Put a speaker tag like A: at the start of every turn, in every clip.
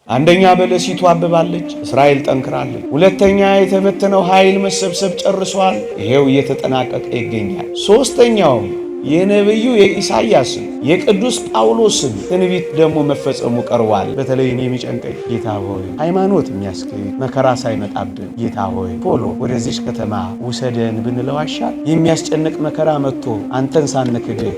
A: አንደኛ በለሲቱ አብባለች፣ እስራኤል ጠንክራለች። ሁለተኛ የተበተነው ኃይል መሰብሰብ ጨርሷል፣ ይሄው እየተጠናቀቀ ይገኛል። ሶስተኛው የነቢዩ የኢሳይያስን የቅዱስ ጳውሎስን ትንቢት ደግሞ መፈጸሙ ቀርቧል። በተለይ እኔ የሚጨንቀኝ ጌታ ሆይ ሃይማኖት የሚያስክድ መከራ ሳይመጣብን ጌታ ሆይ ቶሎ ወደዚች ከተማ ውሰደን ብንለው አይሻል? የሚያስጨንቅ መከራ መጥቶ አንተን ሳንክድህ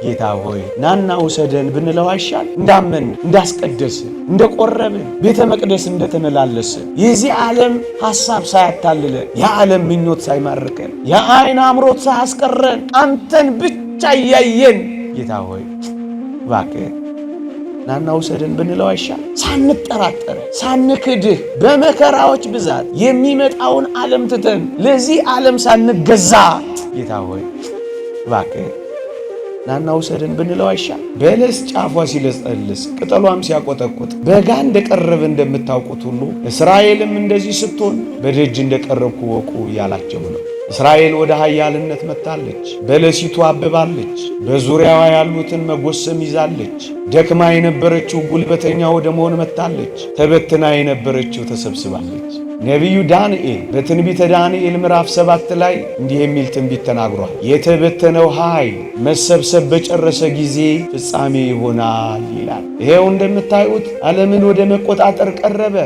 A: ጌታ ሆይ ናና ውሰደን ብንለው አይሻል? እንዳመን እንዳስቀደስን እንደቆረብን ቤተ መቅደስ እንደተመላለስን የዚህ ዓለም ሐሳብ ሳያታልለን የዓለም ምኞት ሳይማርከን የዓይን አምሮት ሳያስቀረን አንተን ብቻ እያየን ጌታ ሆይ እባክህ ናና ውሰደን ብንለው አይሻል? ሳንጠራጠር ሳንክድህ በመከራዎች ብዛት የሚመጣውን ዓለም ትተን ለዚህ ዓለም ሳንገዛ ጌታ ሆይ እባክህ ናና ውሰደን ብንለው አይሻል? በለስ ጫፏ ሲለሰልስ ቅጠሏም ሲያቆጠቁጥ በጋ እንደቀረበ እንደምታውቁት ሁሉ እስራኤልም እንደዚህ ስትሆን በደጅ እንደቀረብኩ ወቁ እያላቸው ነው። እስራኤል ወደ ኃያልነት መጥታለች። በለሲቱ አብባለች። በዙሪያዋ ያሉትን መጎሰም ይዛለች። ደክማ የነበረችው ጉልበተኛ ወደ መሆን መጥታለች። ተበትና የነበረችው ተሰብስባለች። ነቢዩ ዳንኤል በትንቢተ ዳንኤል ምዕራፍ 7 ላይ እንዲህ የሚል ትንቢት ተናግሯል። የተበተነው ኃይል መሰብሰብ በጨረሰ ጊዜ ፍጻሜ ይሆናል ይላል። ይሄው እንደምታዩት ዓለምን ወደ መቆጣጠር ቀረበ።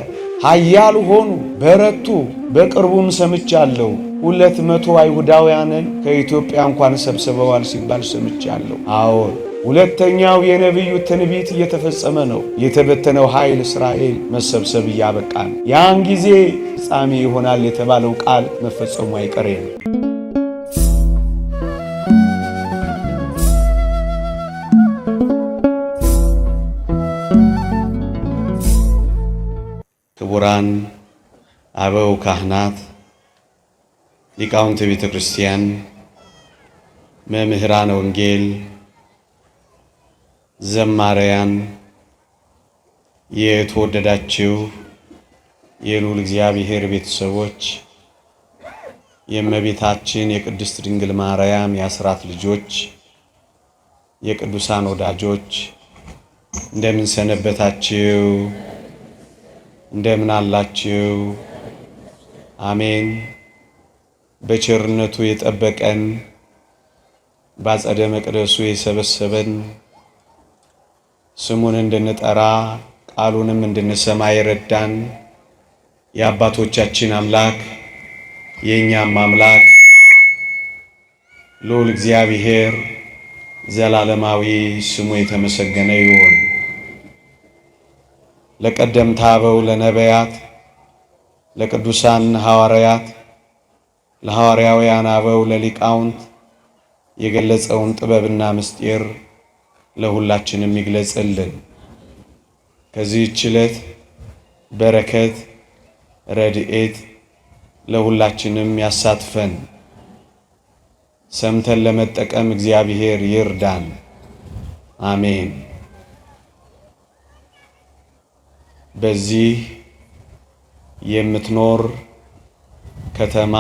A: ኃያል ሆኑ፣ በረቱ። በቅርቡም ሰምቻለሁ 200 አይሁዳውያንን ከኢትዮጵያ እንኳን ሰብስበዋል ሲባል ሰምቻለሁ። አዎ ሁለተኛው የነቢዩ ትንቢት እየተፈጸመ ነው። የተበተነው ኃይል እስራኤል መሰብሰብ እያበቃ ነው። ያን ጊዜ ፍጻሜ ይሆናል የተባለው ቃል መፈጸሙ አይቀሬ ነው። ክቡራን አበው ካህናት፣ ሊቃውንተ ቤተ ክርስቲያን፣ መምህራነ ወንጌል፣ ዘማሪያን፣ የተወደዳችሁ የልዑል እግዚአብሔር ቤተሰቦች፣ የእመቤታችን የቅድስት ድንግል ማርያም የአስራት ልጆች፣ የቅዱሳን ወዳጆች እንደምን ሰነበታችሁ? እንደምን አላችሁ? አሜን። በቸርነቱ የጠበቀን ባጸደ መቅደሱ የሰበሰበን ስሙን እንድንጠራ ቃሉንም እንድንሰማ የረዳን የአባቶቻችን አምላክ የእኛም አምላክ ልዑል እግዚአብሔር ዘላለማዊ ስሙ የተመሰገነ ይሁን። ለቀደምት አበው ለነቢያት፣ ለቅዱሳን ሐዋርያት፣ ለሐዋርያውያን አበው ለሊቃውንት የገለጸውን ጥበብና ምስጢር ለሁላችንም ይግለጽልን። ከዚህች ዕለት በረከት ረድኤት ለሁላችንም ያሳትፈን። ሰምተን ለመጠቀም እግዚአብሔር ይርዳን። አሜን። በዚህ የምትኖር ከተማ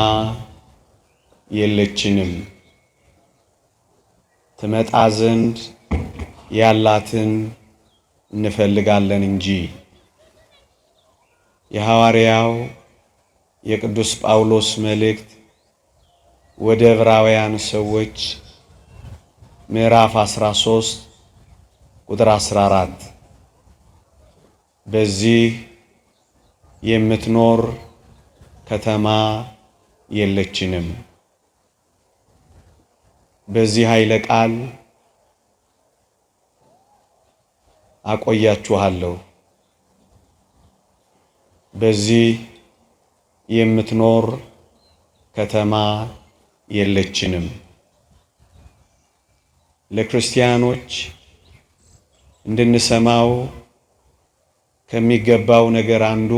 A: የለችንም፣ ትመጣ ዘንድ ያላትን እንፈልጋለን እንጂ። የሐዋርያው የቅዱስ ጳውሎስ መልእክት ወደ ዕብራውያን ሰዎች ምዕራፍ 13 ቁጥር 14 በዚህ የምትኖር ከተማ የለችንም። በዚህ ኃይለ ቃል አቆያችኋለሁ። በዚህ የምትኖር ከተማ የለችንም። ለክርስቲያኖች እንድንሰማው ከሚገባው ነገር አንዱ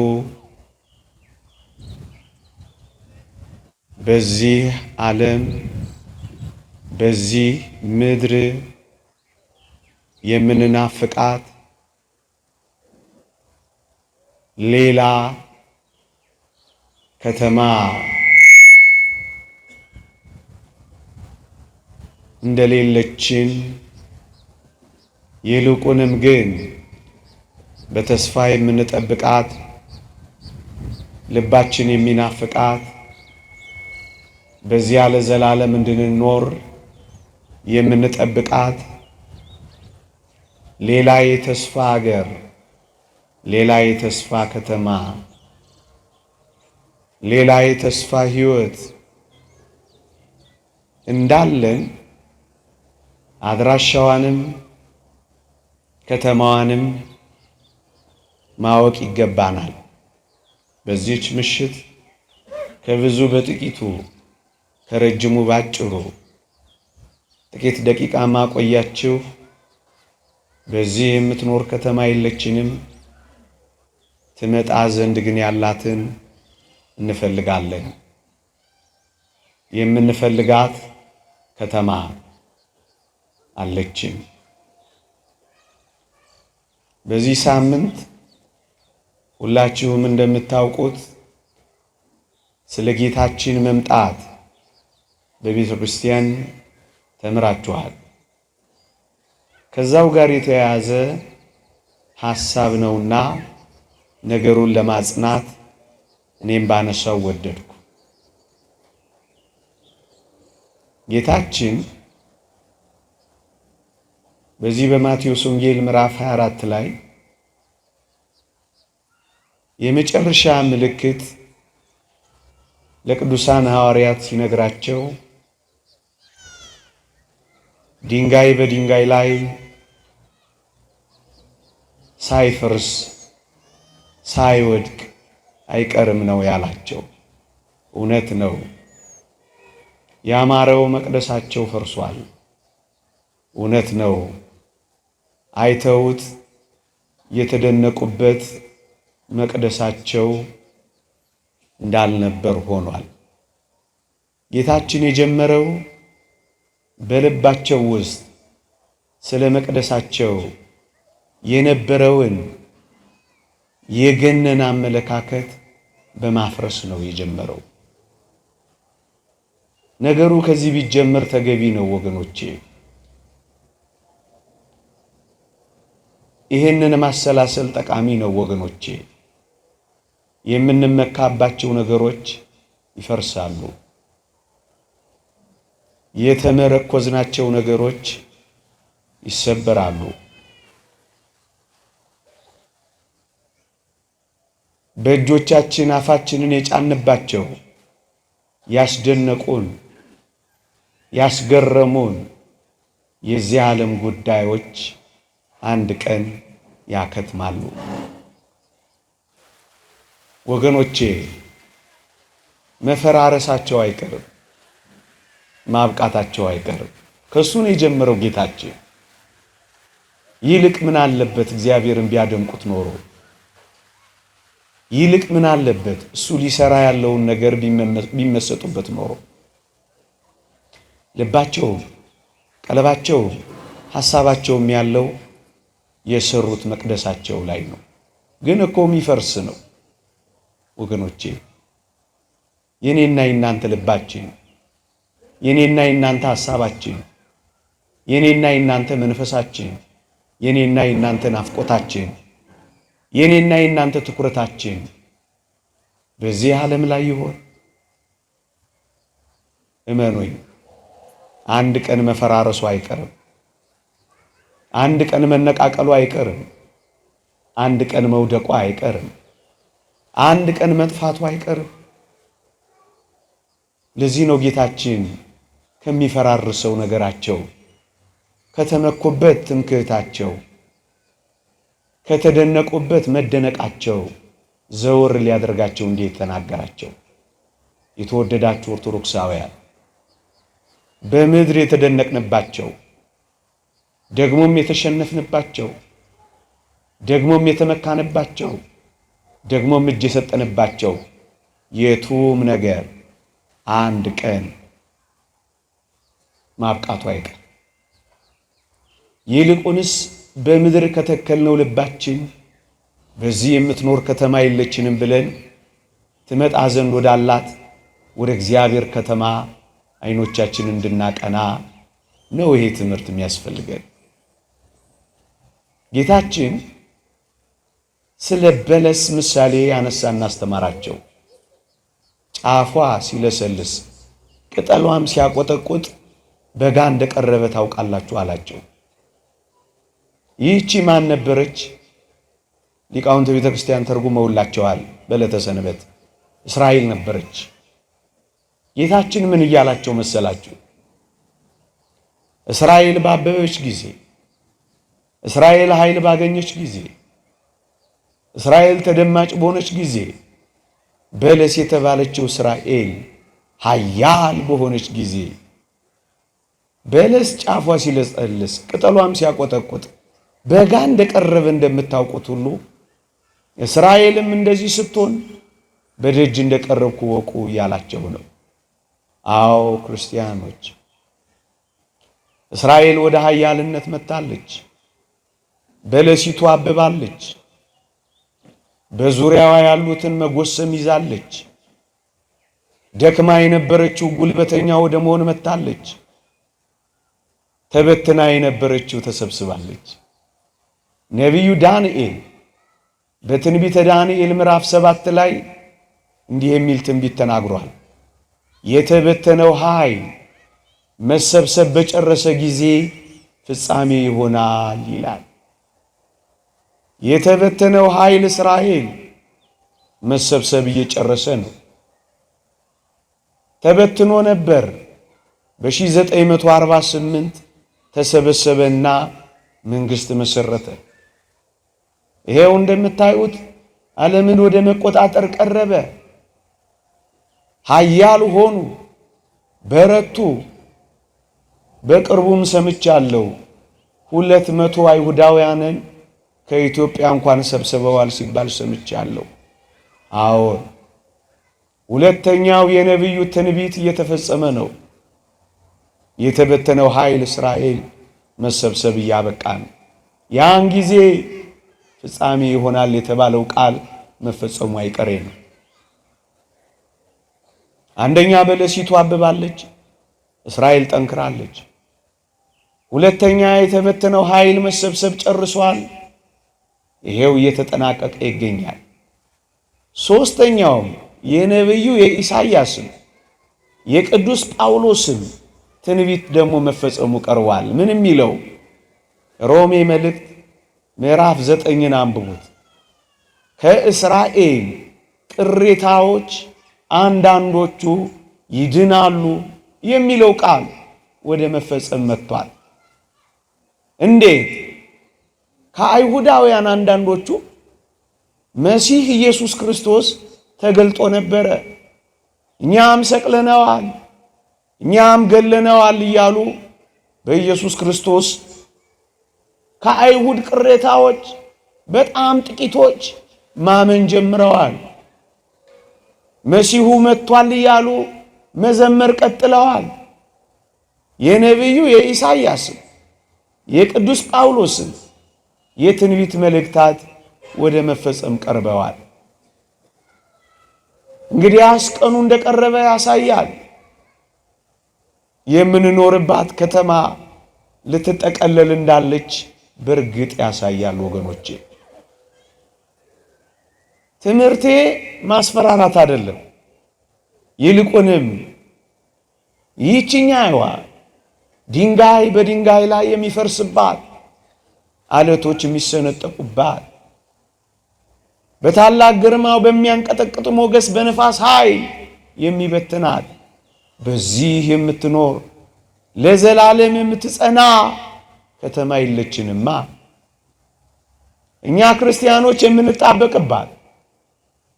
A: በዚህ ዓለም በዚህ ምድር የምንናፍቃት ሌላ ከተማ እንደሌለችን ይልቁንም ግን በተስፋ የምንጠብቃት ልባችን የሚናፍቃት በዚያ ለዘላለም እንድንኖር የምንጠብቃት ሌላ የተስፋ አገር፣ ሌላ የተስፋ ከተማ፣ ሌላ የተስፋ ሕይወት እንዳለን አድራሻዋንም ከተማዋንም ማወቅ ይገባናል። በዚህች ምሽት ከብዙ በጥቂቱ ከረጅሙ ባጭሩ ጥቂት ደቂቃ ማቆያችሁ በዚህ የምትኖር ከተማ የለችንም፣ ትመጣ ዘንድ ግን ያላትን እንፈልጋለን። የምንፈልጋት ከተማ አለችን። በዚህ ሳምንት ሁላችሁም እንደምታውቁት ስለ ጌታችን መምጣት በቤተ ክርስቲያን ተምራችኋል። ከዛው ጋር የተያያዘ ሐሳብ ነውና ነገሩን ለማጽናት እኔም ባነሳው ወደድኩ። ጌታችን በዚህ በማቴዎስ ወንጌል ምዕራፍ 24 ላይ የመጨረሻ ምልክት ለቅዱሳን ሐዋርያት ሲነግራቸው ድንጋይ በድንጋይ ላይ ሳይፈርስ ሳይወድቅ አይቀርም ነው ያላቸው። እውነት ነው። ያማረው መቅደሳቸው ፈርሷል። እውነት ነው። አይተውት የተደነቁበት መቅደሳቸው እንዳልነበር ሆኗል። ጌታችን የጀመረው በልባቸው ውስጥ ስለ መቅደሳቸው የነበረውን የገነን አመለካከት በማፍረስ ነው የጀመረው። ነገሩ ከዚህ ቢጀመር ተገቢ ነው ወገኖቼ። ይሄንን ማሰላሰል ጠቃሚ ነው ወገኖቼ። የምንመካባቸው ነገሮች ይፈርሳሉ። የተመረኮዝናቸው ነገሮች ይሰበራሉ። በእጆቻችን አፋችንን የጫንባቸው ያስደነቁን ያስገረሙን የዚህ ዓለም ጉዳዮች አንድ ቀን ያከትማሉ። ወገኖቼ መፈራረሳቸው አይቀርም፣ ማብቃታቸው አይቀርም። ከሱ ነው የጀመረው ጌታችን። ይልቅ ምን አለበት እግዚአብሔርን ቢያደንቁት ኖሮ? ይልቅ ምን አለበት እሱ ሊሰራ ያለውን ነገር ቢመሰጡበት ኖሮ? ልባቸው፣ ቀለባቸው፣ ሐሳባቸውም ያለው የሰሩት መቅደሳቸው ላይ ነው። ግን እኮ የሚፈርስ ነው ወገኖቼ። የኔና የናንተ ልባችን፣ የኔና የናንተ ሐሳባችን፣ የኔና የናንተ መንፈሳችን፣ የኔና የናንተ ናፍቆታችን፣ የኔና የናንተ ትኩረታችን በዚህ ዓለም ላይ ይሆን? እመኑኝ፣ አንድ ቀን መፈራረሱ አይቀርም። አንድ ቀን መነቃቀሉ አይቀርም። አንድ ቀን መውደቁ አይቀርም። አንድ ቀን መጥፋቱ አይቀርም። ለዚህ ነው ጌታችን ከሚፈራርሰው ነገራቸው፣ ከተመኩበት ትምክህታቸው፣ ከተደነቁበት መደነቃቸው ዘወር ሊያደርጋቸው እንዴት ተናገራቸው። የተወደዳችሁ ኦርቶዶክሳውያን፣ በምድር የተደነቅንባቸው ደግሞም የተሸነፍንባቸው ደግሞም የተመካንባቸው ደግሞም እጅ የሰጠንባቸው የቱም ነገር አንድ ቀን ማብቃቱ አይቀር። ይልቁንስ በምድር ከተከልነው ልባችን በዚህ የምትኖር ከተማ የለችንም ብለን ትመጣ ዘንድ ወዳላት ወደ እግዚአብሔር ከተማ አይኖቻችን እንድናቀና ነው ይሄ ትምህርት የሚያስፈልገን። ጌታችን ስለ በለስ ምሳሌ ያነሳና አስተማራቸው። ጫፏ ሲለሰልስ ቅጠሏም ሲያቆጠቁጥ በጋ እንደቀረበ ታውቃላችሁ አላቸው። ይህቺ ማን ነበረች? ሊቃውንተ ቤተ ክርስቲያን ተርጉመውላቸዋል። በዕለተ ሰንበት እስራኤል ነበረች። ጌታችን ምን እያላቸው መሰላችሁ? እስራኤል ባበበች ጊዜ፣ እስራኤል ኃይል ባገኘች ጊዜ፣ እስራኤል ተደማጭ በሆነች ጊዜ በለስ የተባለችው እስራኤል ኃያል በሆነች ጊዜ በለስ ጫፏ ሲለሰልስ ቅጠሏም ሲያቆጠቁጥ በጋ እንደቀረበ እንደምታውቁት ሁሉ እስራኤልም እንደዚህ ስትሆን በደጅ እንደቀረብኩ ወቁ እያላቸው ነው። አዎ ክርስቲያኖች፣ እስራኤል ወደ ኃያልነት መጥታለች። በለሲቱ አብባለች። በዙሪያዋ ያሉትን መጎሰም ይዛለች። ደክማ የነበረችው ጉልበተኛ ወደ መሆን መጥታለች። ተበትና የነበረችው ተሰብስባለች። ነቢዩ ዳንኤል በትንቢተ ዳንኤል ምዕራፍ 7 ላይ እንዲህ የሚል ትንቢት ተናግሯል። የተበተነው ኃይል መሰብሰብ በጨረሰ ጊዜ ፍጻሜ ይሆናል ይላል። የተበተነው ኃይል እስራኤል መሰብሰብ እየጨረሰ ነው። ተበትኖ ነበር። በ1948 ተሰበሰበና መንግስት መሰረተ። ይሄው እንደምታዩት ዓለምን ወደ መቆጣጠር ቀረበ። ኃያል ሆኑ፣ በረቱ። በቅርቡም ሰምቻለሁ 200 አይሁዳውያንን ከኢትዮጵያ እንኳን ሰብስበዋል ሲባል ሰምቻለሁ። አዎ ሁለተኛው የነቢዩ ትንቢት እየተፈጸመ ነው። የተበተነው ኃይል እስራኤል መሰብሰብ እያበቃ ነው። ያን ጊዜ ፍጻሜ ይሆናል የተባለው ቃል መፈጸሙ አይቀሬ ነው። አንደኛ በለሲቱ አብባለች፣ እስራኤል ጠንክራለች። ሁለተኛ የተበተነው ኃይል መሰብሰብ ጨርሷል፣ ይሄው እየተጠናቀቀ ይገኛል። ሶስተኛውም የነቢዩ የኢሳይያስም የቅዱስ ጳውሎስም ትንቢት ደግሞ መፈጸሙ ቀርቧል። ምን የሚለው? ሮሜ መልእክት ምዕራፍ 9ን አንብቡት። ከእስራኤል ቅሬታዎች አንዳንዶቹ ይድናሉ የሚለው ቃል ወደ መፈጸም መጥቷል። እንዴት? ከአይሁዳውያን አንዳንዶቹ መሲህ ኢየሱስ ክርስቶስ ተገልጦ ነበረ፣ እኛም ሰቅለነዋል፣ እኛም ገለነዋል እያሉ በኢየሱስ ክርስቶስ ከአይሁድ ቅሬታዎች በጣም ጥቂቶች ማመን ጀምረዋል። መሲሁ መጥቷል እያሉ መዘመር ቀጥለዋል። የነቢዩ የኢሳይያስም የቅዱስ ጳውሎስም የትንቢት መልእክታት ወደ መፈጸም ቀርበዋል። እንግዲያስ ቀኑ እንደቀረበ ያሳያል። የምንኖርባት ከተማ ልትጠቀለል እንዳለች በእርግጥ ያሳያል። ወገኖቼ ትምህርቴ ማስፈራራት አይደለም። ይልቁንም ይህችኛዋ ድንጋይ በድንጋይ ላይ የሚፈርስባት፣ አለቶች የሚሰነጠቁባት፣ በታላቅ ግርማው በሚያንቀጠቅጥ ሞገስ በነፋስ ኃይል የሚበትናት፣ በዚህ የምትኖር ለዘላለም የምትጸና ከተማ የለችንማ። እኛ ክርስቲያኖች የምንጣበቅባት፣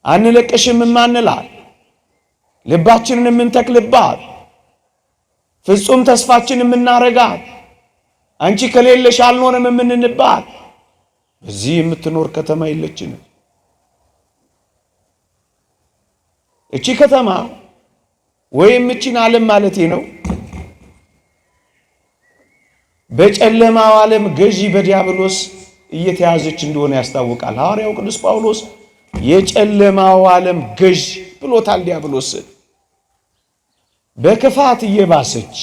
A: አንለቅሽም የማንላት፣ ልባችንን የምንተክልባት፣ ፍጹም ተስፋችን የምናረጋት፣ አንቺ ከሌለሽ አልኖርም የምንንባት በዚህ የምትኖር ከተማ የለችንም። እቺ ከተማ ወይም እቺን ዓለም ማለቴ ነው በጨለማው ዓለም ገዢ በዲያብሎስ እየተያዘች እንደሆነ ያስታውቃል። ሐዋርያው ቅዱስ ጳውሎስ የጨለማው ዓለም ገዢ ብሎታል። ዲያብሎስ በክፋት እየባሰች፣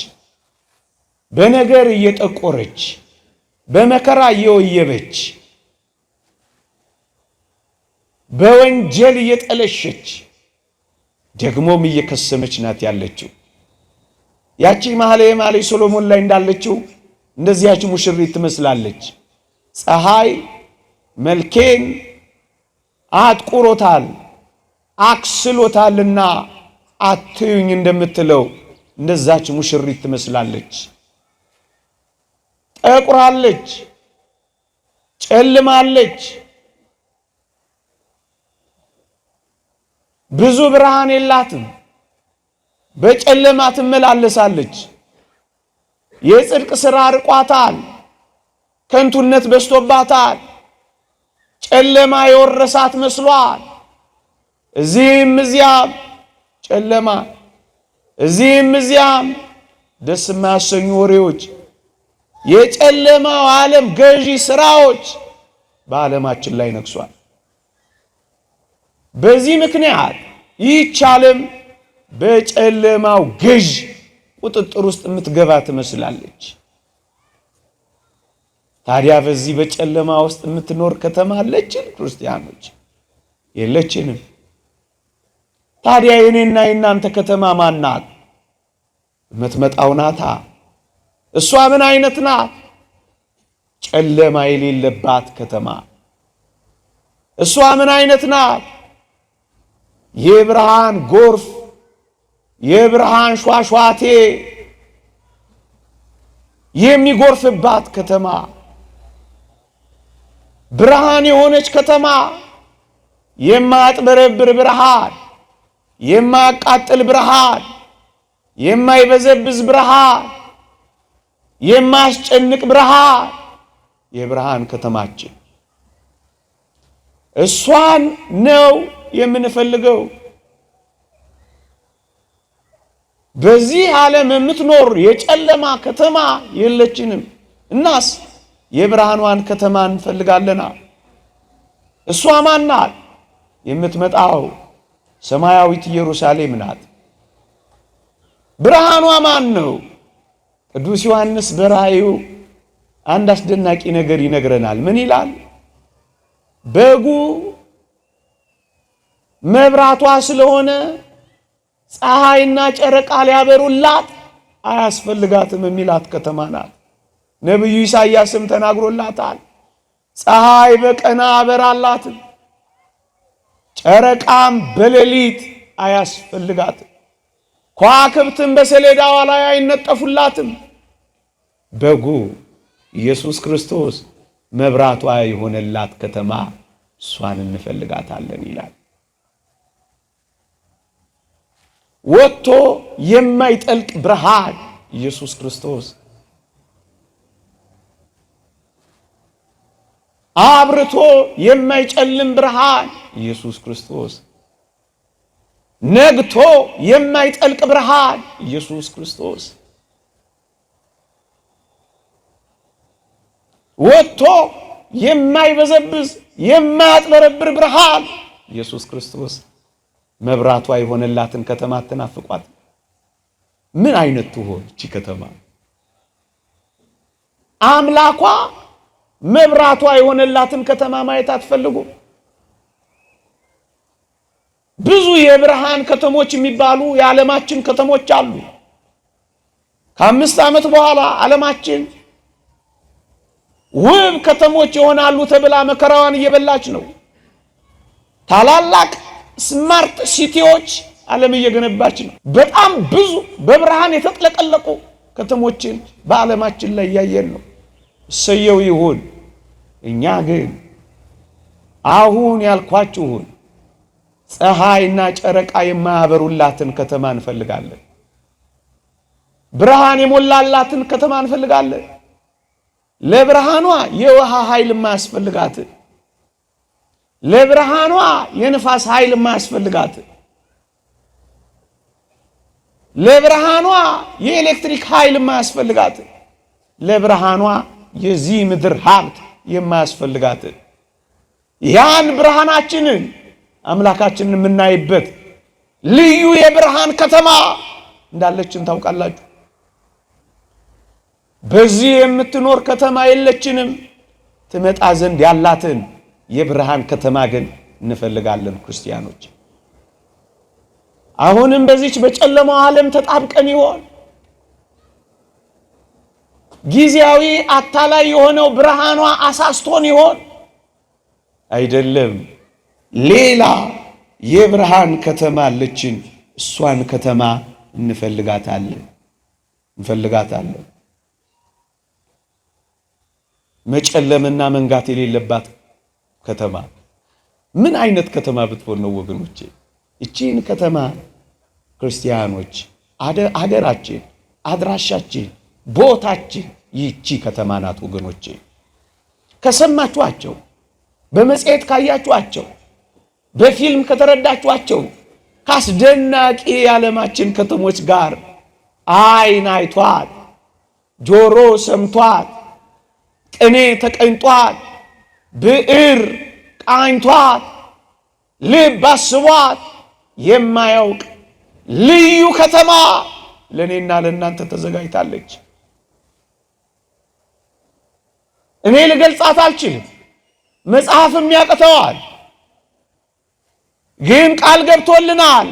A: በነገር እየጠቆረች፣ በመከራ እየወየበች በወንጀል እየጠለሸች ደግሞም እየከሰመች ናት ያለችው። ያቺ መኃልየ ሰሎሞን ላይ እንዳለችው እንደዚያች ሙሽሪት ትመስላለች። ፀሐይ መልኬን አጥቁሮታል አክስሎታልና አትዩኝ እንደምትለው እንደዛች ሙሽሪት ትመስላለች። ጠቁራለች፣ ጨልማለች፣ ብዙ ብርሃን የላትም፣ በጨለማ ትመላለሳለች። የጽድቅ ሥራ ርቋታል፣ ከንቱነት በስቶባታል፣ ጨለማ የወረሳት መስሏል። እዚህም እዚያም ጨለማ፣ እዚህም እዚያም ደስ የማያሰኙ ወሬዎች፣ የጨለማው ዓለም ገዢ ሥራዎች በዓለማችን ላይ ነግሷል። በዚህ ምክንያት ይህች ዓለም በጨለማው ገዥ ቁጥጥር ውስጥ የምትገባ ትመስላለች። ታዲያ በዚህ በጨለማ ውስጥ የምትኖር ከተማ አለችን? ክርስቲያኖች የለችንም። ታዲያ የኔና የናንተ ከተማ ማን ናት? የምትመጣው ናታ። እሷ ምን አይነት ናት? ጨለማ የሌለባት ከተማ። እሷ ምን አይነት ናት? የብርሃን ጎርፍ፣ የብርሃን ሿሿቴ የሚጎርፍባት ከተማ፣ ብርሃን የሆነች ከተማ፣ የማያጥበረብር ብርሃን፣ የማያቃጥል ብርሃን፣ የማይበዘብዝ ብርሃን፣ የማያስጨንቅ ብርሃን፣ የብርሃን ከተማችን እሷን ነው የምንፈልገው። በዚህ ዓለም የምትኖር የጨለማ ከተማ የለችንም። እናስ የብርሃኗን ከተማ እንፈልጋለና። እሷ ማን ናት? የምትመጣው ሰማያዊት ኢየሩሳሌም ናት። ብርሃኗ ማን ነው? ቅዱስ ዮሐንስ በራእዩ አንድ አስደናቂ ነገር ይነግረናል። ምን ይላል? በጉ መብራቷ ስለሆነ ፀሐይና ጨረቃ ሊያበሩላት አያስፈልጋትም የሚላት ከተማ ናት። ነቢዩ ኢሳይያስም ተናግሮላታል። ፀሐይ በቀን አበራላትም፣ ጨረቃም በሌሊት አያስፈልጋትም፣ ከዋክብትም በሰሌዳዋ ላይ አይነጠፉላትም። በጉ ኢየሱስ ክርስቶስ መብራቷ የሆነላት ከተማ እሷን እንፈልጋታለን ይላል። ወጥቶ የማይጠልቅ ብርሃን ኢየሱስ ክርስቶስ፣ አብርቶ የማይጨልም ብርሃን ኢየሱስ ክርስቶስ፣ ነግቶ የማይጠልቅ ብርሃን ኢየሱስ ክርስቶስ፣ ወጥቶ የማይበዘብዝ የማያጥበረብር ብርሃን ኢየሱስ ክርስቶስ መብራቷ የሆነላትን ከተማ አትናፍቋት? ምን አይነት ትሆን እቺ ከተማ? አምላኳ መብራቷ የሆነላትን ከተማ ማየት አትፈልጉ? ብዙ የብርሃን ከተሞች የሚባሉ የዓለማችን ከተሞች አሉ። ከ5 ዓመት በኋላ ዓለማችን ውብ ከተሞች ይሆናሉ ተብላ መከራዋን እየበላች ነው። ታላላቅ ስማርት ሲቲዎች ዓለም እየገነባች ነው። በጣም ብዙ በብርሃን የተጥለቀለቁ ከተሞችን በዓለማችን ላይ ያየን ነው። እሰየው ይሁን። እኛ ግን አሁን ያልኳችሁን ፀሐይና ጨረቃ የማያበሩላትን ከተማ እንፈልጋለን። ብርሃን የሞላላትን ከተማ እንፈልጋለን። ለብርሃኗ የውሃ ኃይል የማያስፈልጋት፣ ለብርሃኗ የንፋስ ኃይል የማያስፈልጋት፣ ለብርሃኗ የኤሌክትሪክ ኃይል የማያስፈልጋት፣ ለብርሃኗ የዚህ ምድር ሀብት የማያስፈልጋት፣ ያን ብርሃናችንን አምላካችንን የምናይበት ልዩ የብርሃን ከተማ እንዳለችን ታውቃላችሁ። በዚህ የምትኖር ከተማ የለችንም። ትመጣ ዘንድ ያላትን የብርሃን ከተማ ግን እንፈልጋለን ክርስቲያኖች። አሁንም በዚች በጨለማው ዓለም ተጣብቀን ይሆን? ጊዜያዊ አታላይ የሆነው ብርሃኗ አሳስቶን ይሆን? አይደለም። ሌላ የብርሃን ከተማ አለችን። እሷን ከተማ እንፈልጋታለን። መጨለምና መንጋት የሌለባት ከተማ ምን አይነት ከተማ ብትሆን ነው ወገኖቼ? እቺን ከተማ ክርስቲያኖች አገራችን፣ አድራሻችን፣ ቦታችን ይቺ ከተማ ናት ወገኖቼ። ከሰማችኋቸው፣ በመጽሔት ካያችኋቸው፣ በፊልም ከተረዳችኋቸው ካስደናቂ የዓለማችን ከተሞች ጋር አይን አይቷት፣ ጆሮ ሰምቷት፣ ቅኔ ተቀኝቷት፣ ብዕር ቃኝቷት፣ ልብ አስቧት የማያውቅ ልዩ ከተማ ለእኔና ለእናንተ ተዘጋጅታለች። እኔ ልገልጻት አልችልም፣ መጽሐፍም ያቅተዋል። ግን ቃል ገብቶልናል።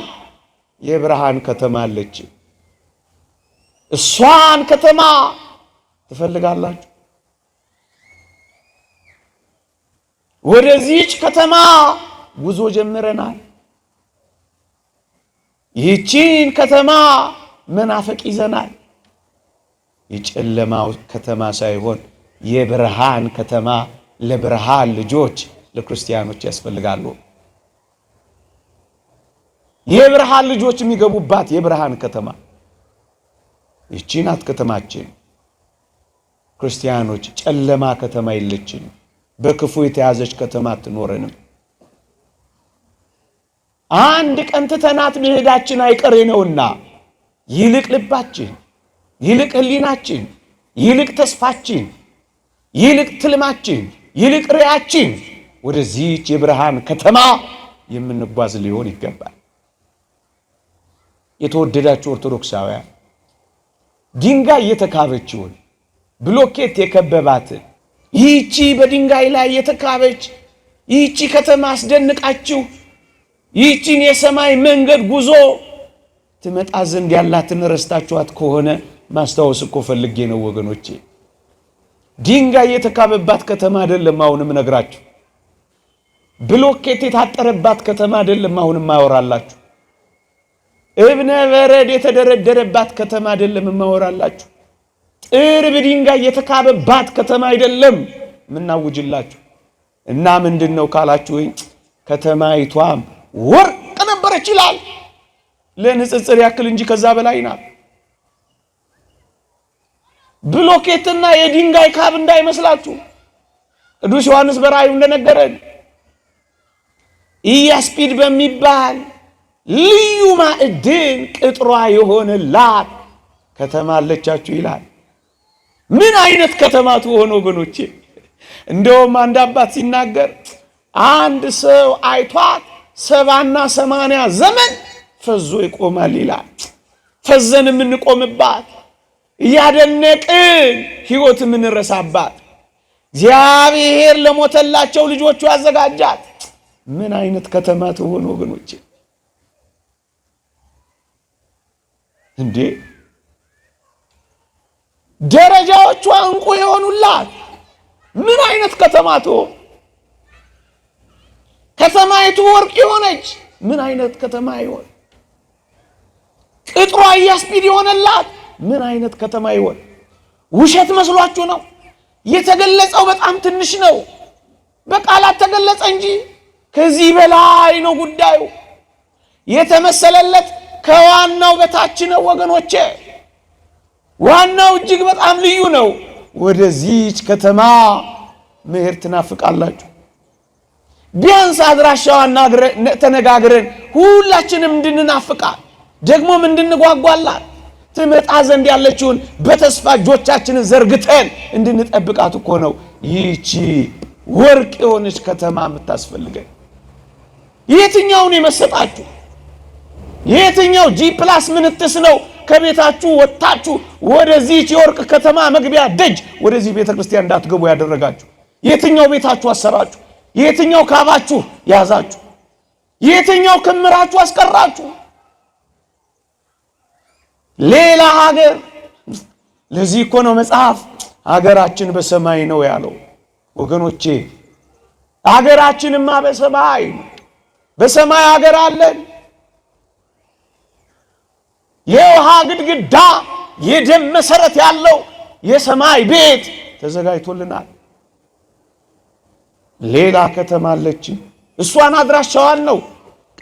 A: የብርሃን ከተማ አለች። እሷን ከተማ ትፈልጋላችሁ? ወደዚች ከተማ ጉዞ ጀምረናል። ይህቺን ከተማ መናፈቅ ይዘናል። የጨለማው ከተማ ሳይሆን የብርሃን ከተማ ለብርሃን ልጆች ለክርስቲያኖች ያስፈልጋሉ። የብርሃን ልጆች የሚገቡባት የብርሃን ከተማ ይህቺ ናት ከተማችን። ክርስቲያኖች ጨለማ ከተማ የለችን። በክፉ የተያዘች ከተማ አትኖረንም። አንድ ቀን ትተናት መሄዳችን አይቀሬ ነውና ይልቅ ልባችን፣ ይልቅ ሕሊናችን፣ ይልቅ ተስፋችን፣ ይልቅ ትልማችን፣ ይልቅ ርያችን ወደዚህች የብርሃን ከተማ የምንጓዝ ሊሆን ይገባል። የተወደዳችሁ ኦርቶዶክሳውያን ድንጋይ የተካበችውን ብሎኬት የከበባትን ይህቺ በድንጋይ ላይ የተካበች ይህቺ ከተማ አስደንቃችሁ ይህቺን የሰማይ መንገድ ጉዞ ትመጣ ዘንድ ያላትን ረስታችኋት ከሆነ ማስታወስ እኮ ፈልጌ ነው ወገኖቼ። ድንጋይ የተካበባት ከተማ አይደለም አሁንም ነግራችሁ። ብሎኬት የታጠረባት ከተማ አይደለም አሁንም ማወራላችሁ። እብነ በረድ የተደረደረባት ከተማ አይደለም ማወራላችሁ። ጥርብ ድንጋይ የተካበባት ከተማ አይደለም ምናውጅላችሁ። እና ምንድነው ካላችሁ ወይ ከተማይቷም ወርቅ ነበረች ይላል። ለንጽጽር ያክል እንጂ ከዛ በላይ ናት። ብሎኬትና የድንጋይ ካብ እንዳይመስላችሁ። ቅዱስ ዮሐንስ በራእዩ እንደነገረን ኢያስጲድ በሚባል ልዩ ማዕድን ቅጥሯ የሆነላት ከተማ አለቻችሁ ይላል። ምን አይነት ከተማ ትሆን ወገኖቼ? እንደውም አንድ አባት ሲናገር አንድ ሰው አይቷት 70 እና 80 ዘመን ፈዞ ይቆማል ይላል። ፈዘን የምንቆምባት እያደነቅን ሕይወት የምንረሳባት እግዚአብሔር ለሞተላቸው ልጆቹ ያዘጋጃት ምን አይነት ከተማ ትሆን ወገኖቼ? እንዴ ደረጃዎቿ እንቁ የሆኑላት ምን አይነት ከተማ ትሆን? ከተማይቱ ወርቅ የሆነች ምን አይነት ከተማ ይሆን? ቅጥሯ ኢያስጲድ የሆነላት ምን አይነት ከተማ ይሆን? ውሸት መስሏችሁ ነው? የተገለጸው በጣም ትንሽ ነው። በቃላት ተገለጸ እንጂ ከዚህ በላይ ነው ጉዳዩ። የተመሰለለት ከዋናው በታች ነው ወገኖቼ። ዋናው እጅግ በጣም ልዩ ነው። ወደዚህች ከተማ መሄድ ትናፍቃላችሁ? ቢያንስ አድራሻዋን ተነጋግረን ሁላችንም እንድንናፍቃት ደግሞም እንድንጓጓላት ትመጣ ዘንድ ያለችውን በተስፋ እጆቻችንን ዘርግተን እንድንጠብቃት እኮ ነው ይህቺ ወርቅ የሆነች ከተማ የምታስፈልገን። የትኛውን የመሰጣችሁ? የትኛው G+ ምንትስ ነው ከቤታችሁ ወጣችሁ ወደዚህ የወርቅ ከተማ መግቢያ ደጅ ወደዚህ ቤተክርስቲያን እንዳትገቡ ያደረጋችሁ? የትኛው ቤታችሁ አሰራችሁ? የትኛው ካባችሁ ያዛችሁ? የትኛው ክምራችሁ አስቀራችሁ? ሌላ ሀገር። ለዚህ እኮ ነው መጽሐፍ ሀገራችን በሰማይ ነው ያለው። ወገኖቼ ሀገራችንማ በሰማይ ነው። በሰማይ ሀገር አለን። የውሃ ግድግዳ የደም መሰረት ያለው የሰማይ ቤት ተዘጋጅቶልናል። ሌላ ከተማ አለችን። እሷን አድራሻዋን ነው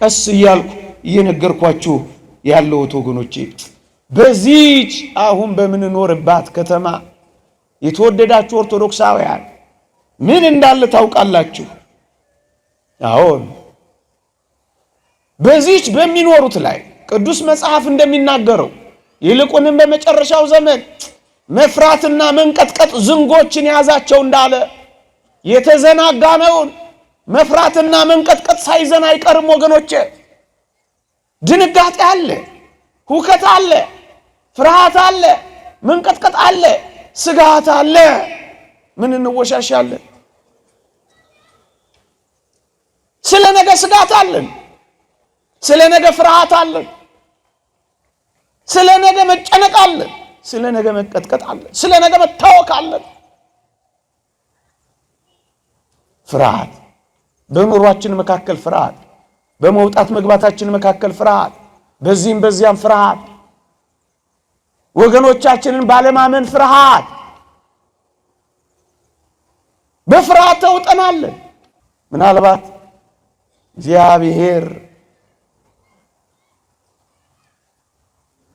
A: ቀስ እያልኩ እየነገርኳችሁ ያለሁት ወገኖቼ። በዚህች አሁን በምንኖርባት ከተማ የተወደዳችሁ ኦርቶዶክሳውያን ምን እንዳለ ታውቃላችሁ? አሁን በዚህች በሚኖሩት ላይ ቅዱስ መጽሐፍ እንደሚናገረው ይልቁንም በመጨረሻው ዘመን መፍራትና መንቀጥቀጥ ዝንጎችን ያዛቸው እንዳለ የተዘናጋነውን መፍራትና መንቀጥቀጥ ሳይዘን አይቀርም ወገኖቼ። ድንጋጤ አለ፣ ሁከት አለ፣ ፍርሃት አለ፣ መንቀጥቀጥ አለ፣ ስጋት አለ። ምን እንወሻሻለን? ስለ ነገ ስጋት አለን። ስለ ነገ ፍርሃት አለን። ስለ ነገ መጨነቅ አለን። ስለ ነገ መቀጥቀጥ አለን። ስለ ነገ መታወክ አለን። ፍርሃት በኑሯችን መካከል ፍርሃት፣ በመውጣት መግባታችን መካከል ፍርሃት፣ በዚህም በዚያም ፍርሃት፣ ወገኖቻችንን ባለማመን ፍርሃት። በፍርሃት ተውጠናለን። ምናልባት እግዚአብሔር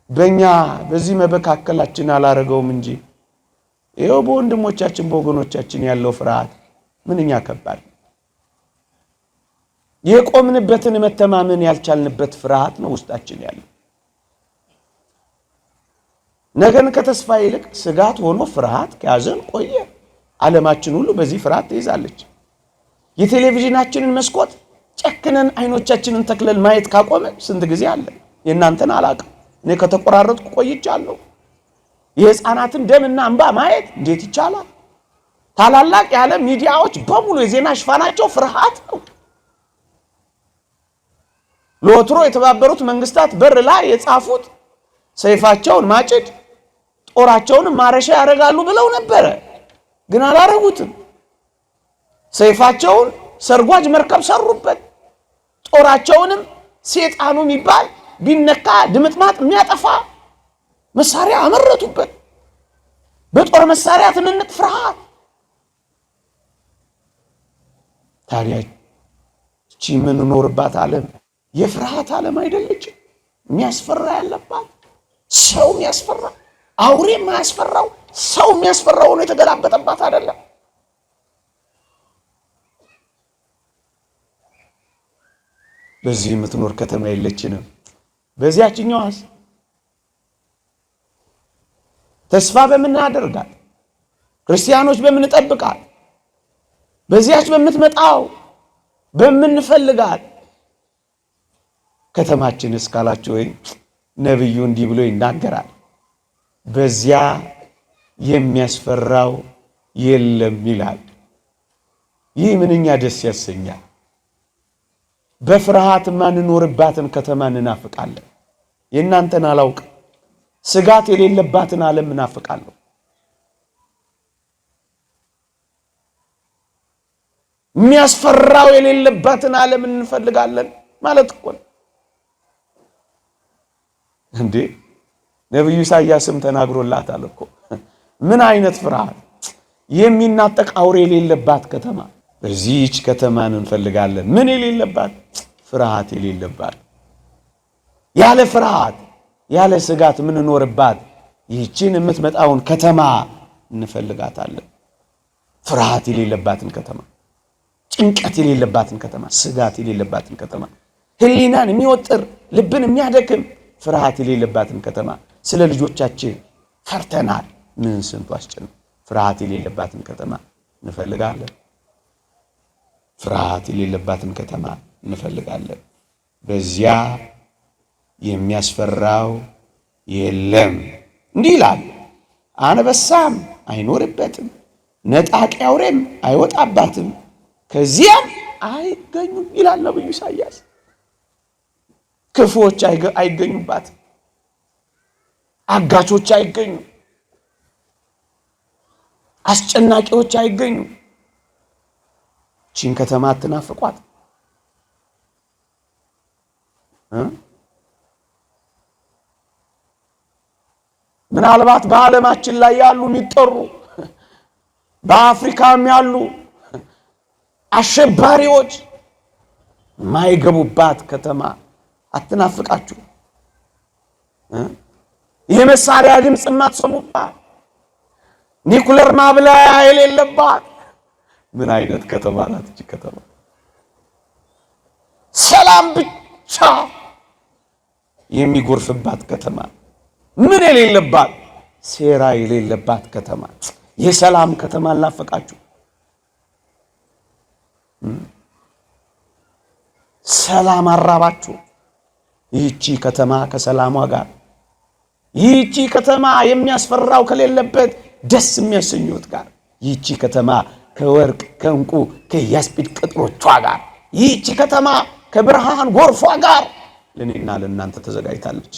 A: በእኛ በዚህ መካከላችን አላረገውም እንጂ ይኸው በወንድሞቻችን በወገኖቻችን ያለው ፍርሃት ምንኛ ከባድ። የቆምንበትን መተማመን ያልቻልንበት ፍርሃት ነው ውስጣችን ያለው። ነገን ከተስፋ ይልቅ ስጋት ሆኖ ፍርሃት ከያዘን ቆየ። ዓለማችን ሁሉ በዚህ ፍርሃት ትይዛለች። የቴሌቪዥናችንን መስኮት ጨክነን አይኖቻችንን ተክለን ማየት ካቆመ ስንት ጊዜ አለ። የእናንተን አላቅም። እኔ ከተቆራረጥኩ ቆይቻለሁ። የሕፃናትን ደምና እንባ ማየት እንዴት ይቻላል? ታላላቅ የዓለም ሚዲያዎች በሙሉ የዜና ሽፋናቸው ፍርሃት ነው። ለወትሮ የተባበሩት መንግስታት በር ላይ የጻፉት ሰይፋቸውን ማጭድ ጦራቸውን ማረሻ ያደርጋሉ ብለው ነበረ፣ ግን አላረጉትም። ሰይፋቸውን ሰርጓጅ መርከብ ሰሩበት፣ ጦራቸውንም ሴጣኑ የሚባል ቢነካ ድምጥማጥ የሚያጠፋ መሳሪያ አመረቱበት። በጦር መሳሪያ ትንንቅ ፍርሃት። ታዲያ እቺ የምንኖርባት ዓለም የፍርሃት ዓለም አይደለችም? የሚያስፈራ ያለባት፣ ሰው የሚያስፈራ፣ አውሬ የማያስፈራው ሰው የሚያስፈራው ነው የተገላበጠባት አይደለም? በዚህ የምትኖር ከተማ የለችንም። በዚያችኛዋስ ተስፋ በምናደርጋት ክርስቲያኖች በምንጠብቃት በዚያች በምትመጣው በምንፈልጋት ከተማችን እስካላችሁ ወይ ነብዩ እንዲህ ብሎ ይናገራል። በዚያ የሚያስፈራው የለም ይላል። ይህ ምንኛ ደስ ያሰኛል። በፍርሃት ማንኖርባትን ከተማ እንናፍቃለን። የእናንተን አላውቅም። ስጋት የሌለባትን ዓለም እናፍቃለሁ። የሚያስፈራው የሌለባትን ዓለም እንፈልጋለን ማለት እኮ ነው እንዴ! ነብዩ ኢሳይያስም ተናግሮላታል እኮ። ምን አይነት ፍርሃት! የሚናጠቅ አውሬ የሌለባት ከተማ። በዚህች ከተማን እንፈልጋለን። ምን የሌለባት? ፍርሃት የሌለባት፣ ያለ ፍርሃት ያለ ስጋት የምንኖርባት ይህችን የምትመጣውን ከተማ እንፈልጋታለን። ፍርሃት የሌለባትን ከተማ፣ ጭንቀት የሌለባትን ከተማ፣ ስጋት የሌለባትን ከተማ፣ ሕሊናን የሚወጥር ልብን የሚያደክም ፍርሃት የሌለባትን ከተማ። ስለ ልጆቻችን ፈርተናል። ምን ስንቱ አስጨነቀን። ፍርሃት የሌለባትን ከተማ እንፈልጋለን። ፍርሃት የሌለባትን ከተማ እንፈልጋለን። በዚያ የሚያስፈራው የለም። እንዲህ ይላል፣ አንበሳም አይኖርበትም፣ ነጣቂ አውሬም አይወጣባትም፣ ከዚያም አይገኙም ይላል ነብዩ ኢሳይያስ። ክፉዎች አይገኙባት፣ አጋቾች አይገኙም፣ አስጨናቂዎች አይገኙም። ቺን ከተማ አትናፍቋት። ምናልባት በዓለማችን ላይ ያሉ የሚጠሩ በአፍሪካም ያሉ አሸባሪዎች ማይገቡባት ከተማ አትናፍቃችሁ? የመሳሪያ ድምጽ የማትሰሙባት፣ ኒኩለር ማብላያ የሌለባት ምን አይነት ከተማ ናት እቺ ከተማ? ሰላም ብቻ የሚጎርፍባት ከተማ፣ ምን የሌለባት፣ ሴራ የሌለባት ከተማ፣ የሰላም ከተማ አላፈቃችሁ? ሰላም አራባችሁ? ይህቺ ከተማ ከሰላሟ ጋር፣ ይህቺ ከተማ የሚያስፈራው ከሌለበት ደስ የሚያሰኙት ጋር፣ ይህቺ ከተማ ከወርቅ ከእንቁ ከያስጲድ ቅጥሮቿ ጋር፣ ይህቺ ከተማ ከብርሃን ጎርፏ ጋር ለኔና ለእናንተ ተዘጋጅታለች።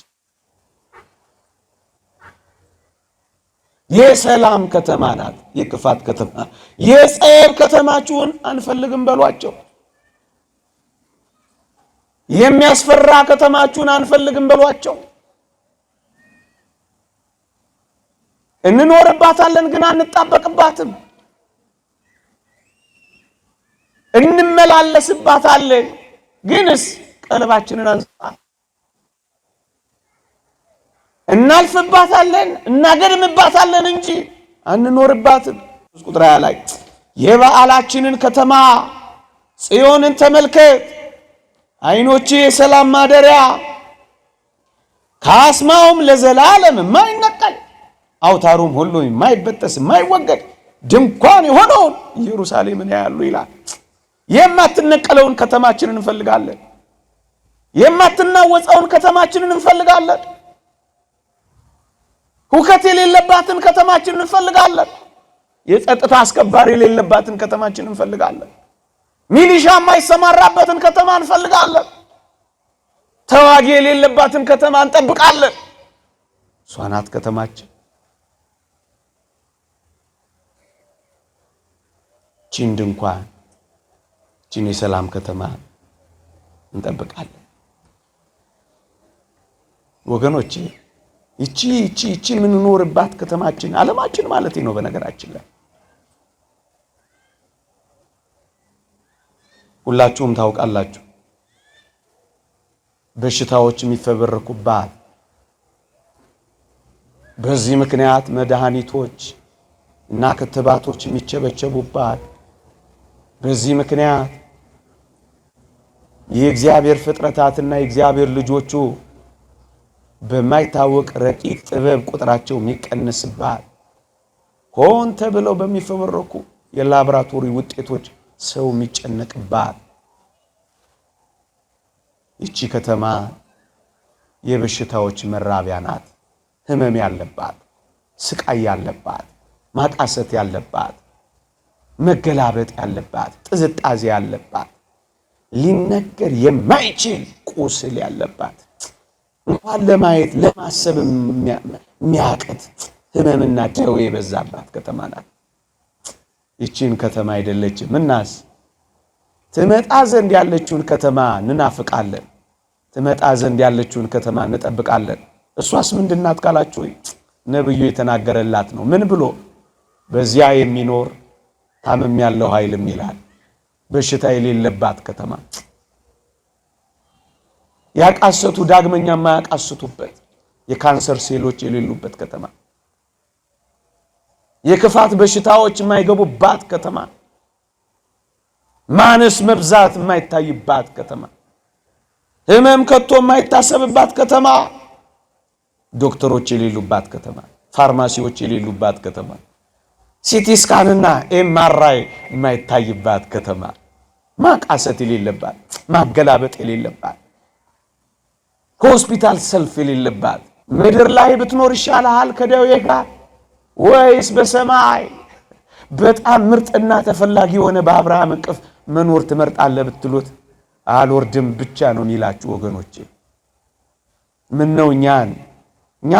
A: የሰላም ከተማ ናት። የክፋት ከተማ፣ የጸብ ከተማችሁን አንፈልግም በሏቸው። የሚያስፈራ ከተማችሁን አንፈልግም በሏቸው። እንኖርባታለን ግን አንጣበቅባትም። እንመላለስባታለን ግንስ ቀልባችንን አንስታ እናልፍባታለን፣ እናገድምባታለን እንጂ አንኖርባትም። ቁጥር 20 ላይ የበዓላችንን ከተማ ጽዮንን ተመልከት፣ ዓይኖቼ የሰላም ማደሪያ ካስማውም ለዘላለም የማይነቀል አውታሩም ሁሉ የማይበጠስ የማይወገድ ድንኳን የሆነውን ኢየሩሳሌምን ያያሉ ይላል። የማትነቀለውን ከተማችንን እንፈልጋለን። የማትናወጸውን ከተማችንን እንፈልጋለን። ሁከት የሌለባትን ከተማችንን እንፈልጋለን። የጸጥታ አስከባሪ የሌለባትን ከተማችንን እንፈልጋለን። ሚሊሻ የማይሰማራበትን ከተማ እንፈልጋለን። ተዋጊ የሌለባትን ከተማ እንጠብቃለን። እሷ ናት ከተማችን። ቺን ድንኳን፣ ቺን የሰላም ከተማ እንጠብቃለን ወገኖቼ። ይቺ የምንኖርባት ከተማችን ዓለማችን ማለት ነው። በነገራችን ላይ ሁላችሁም ታውቃላችሁ፣ በሽታዎች የሚፈበረኩባት፣ በዚህ ምክንያት መድኃኒቶች እና ክትባቶች የሚቸበቸቡባት፣ በዚህ ምክንያት የእግዚአብሔር ፍጥረታትና የእግዚአብሔር ልጆቹ በማይታወቅ ረቂቅ ጥበብ ቁጥራቸው የሚቀንስባት፣ ሆን ተብለው በሚፈበረኩ የላቦራቶሪ ውጤቶች ሰው የሚጨነቅባት ይቺ ከተማ የበሽታዎች መራቢያ ናት። ህመም ያለባት፣ ስቃይ ያለባት፣ ማቃሰት ያለባት፣ መገላበጥ ያለባት፣ ጥዝጣዜ ያለባት፣ ሊነገር የማይችል ቁስል ያለባት፣ እንኳን ለማየት ለማሰብ የሚያቅት ህመምና ደዌ የበዛባት ከተማ ናት። ይቺን ከተማ አይደለችም እናስ ትመጣ ዘንድ ያለችውን ከተማ እንናፍቃለን። ትመጣ ዘንድ ያለችውን ከተማ እንጠብቃለን። እሷስ ምንድናት ካላችሁ ነብዩ የተናገረላት ነው። ምን ብሎ? በዚያ የሚኖር ታመም ያለው ኃይልም ይላል። በሽታ የሌለባት ከተማ፣ ያቃሰቱ ዳግመኛ ማያቃስቱበት፣ የካንሰር ሴሎች የሌሉበት ከተማ፣ የክፋት በሽታዎች የማይገቡባት ከተማ፣ ማነስ መብዛት የማይታይባት ከተማ፣ ህመም ከቶ የማይታሰብባት ከተማ፣ ዶክተሮች የሌሉባት ከተማ፣ ፋርማሲዎች የሌሉባት ከተማ፣ ሲቲ ስካንና ኤምአርአይ የማይታይባት ከተማ፣ ማቃሰት የሌለባት፣ ማገላበጥ የሌለባት፣ ሆስፒታል ሰልፍ የሌለባት። ምድር ላይ ብትኖር ይሻልሃል ከደዌ ጋር ወይስ በሰማይ በጣም ምርጥና ተፈላጊ የሆነ በአብርሃም እቅፍ መኖር ትመርጣለህ ብትሉት አልወርድም ብቻ ነው የሚላችሁ ወገኖቼ። ምን ነው እኛ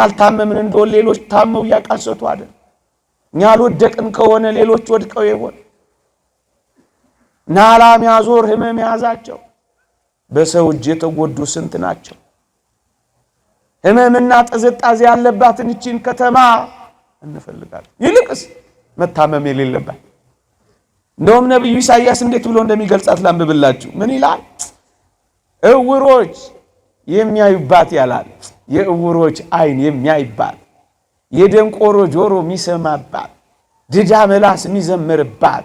A: አልታመምን እንደሆነ ሌሎች ታመው ያቃሰቱ አይደል? እኛ አልወደቅን ከሆነ ሌሎች ወድቀው ይሆን? ናላም ያዞር ህመም ያዛቸው በሰው እጅ የተጎዱ ስንት ናቸው? ህመምና ጥዝጣዜ ያለባትን እቺን ከተማ እንፈልጋለን። ይልቅስ መታመም የሌለባት እንደውም ነብዩ ኢሳይያስ እንዴት ብሎ እንደሚገልጻት ላንብብላችሁ። ምን ይላል? እውሮች የሚያዩባት ያላል። የእውሮች አይን የሚያይባት፣ የደንቆሮ ጆሮ የሚሰማባት፣ ድዳ ምላስ የሚዘምርባት፣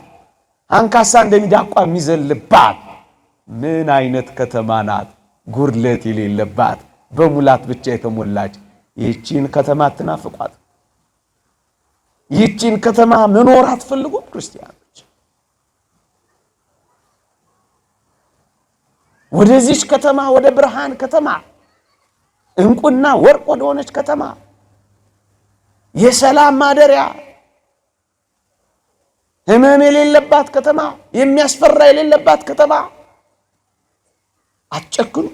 A: አንካሳ እንደሚዳቋ የሚዘልባት ምን አይነት ከተማ ናት? ጉድለት የሌለባት በሙላት ብቻ የተሞላች ይህቺን ከተማ አትናፍቋት? ይህቺን ከተማ መኖር አትፈልጉም ክርስቲያኖች? ወደዚች ከተማ ወደ ብርሃን ከተማ እንቁና ወርቅ ወደ ሆነች ከተማ የሰላም ማደሪያ ህመም የሌለባት ከተማ የሚያስፈራ የሌለባት ከተማ አትጨክኑ፣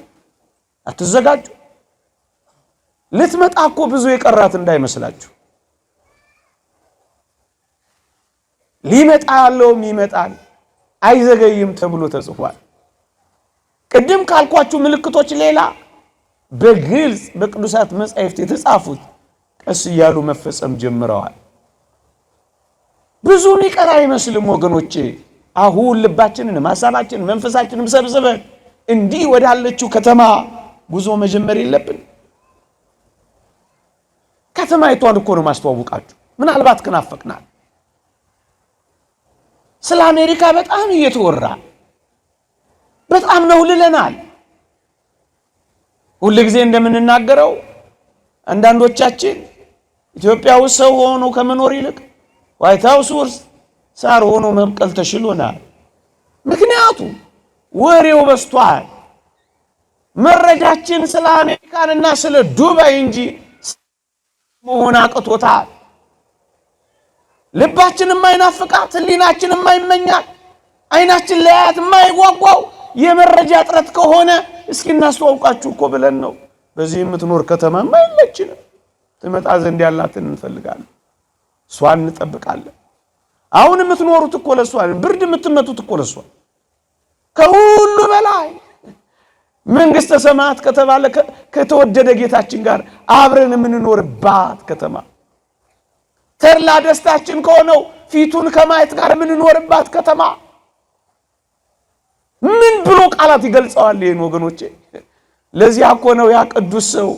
A: አትዘጋጁ። ልትመጣ እኮ ብዙ የቀራት እንዳይመስላችሁ። ሊመጣ ያለውም ይመጣል አይዘገይም ተብሎ ተጽፏል። ቅድም ካልኳችሁ ምልክቶች ሌላ በግልጽ በቅዱሳት መጻሕፍት የተጻፉት ቀስ እያሉ መፈጸም ጀምረዋል። ብዙ የሚቀር አይመስልም ወገኖቼ። አሁን ልባችንን፣ ሐሳባችንን፣ መንፈሳችንን ሰብስበን እንዲህ ወዳለችው ከተማ ጉዞ መጀመር የለብን? ከተማይቷን እኮ ነው ማስተዋወቃችሁ። ምናልባት ከናፈቅናል። ስለ አሜሪካ በጣም እየተወራ በጣም ነው ልለናል። ሁሉ ጊዜ እንደምንናገረው አንዳንዶቻችን ኢትዮጵያ ውስጥ ሰው ሆኖ ከመኖር ይልቅ ዋይት ሃውስ ውስጥ ሳር ሆኖ መብቀል ተሽሎናል። ምክንያቱም ወሬው በስቷል። መረጃችን ስለ አሜሪካንና ስለ ዱባይ እንጂ መሆን አቅቶታል። ልባችን የማይናፍቃት፣ ህሊናችን የማይመኛት፣ አይናችን ለያት የማይጓጓው የመረጃ እጥረት ከሆነ እስኪ እናስተዋውቃችሁ እኮ ብለን ነው። በዚህ የምትኖር ከተማ ማይመችንም ትመጣ ዘንድ ያላትን እንፈልጋለን፣ እሷን እንጠብቃለን። አሁን የምትኖሩት እኮ ለሷ፣ ብርድ የምትመቱት እኮ ለሷ። ከሁሉ በላይ መንግስተ ሰማያት ከተባለ ከተወደደ ጌታችን ጋር አብረን የምንኖርባት ከተማ፣ ተድላ ደስታችን ከሆነው ፊቱን ከማየት ጋር የምንኖርባት ከተማ ምን ብሎ ቃላት ይገልጸዋል ይሄን ወገኖቼ? ለዚህ እኮ ነው ያ ቅዱስ ሰው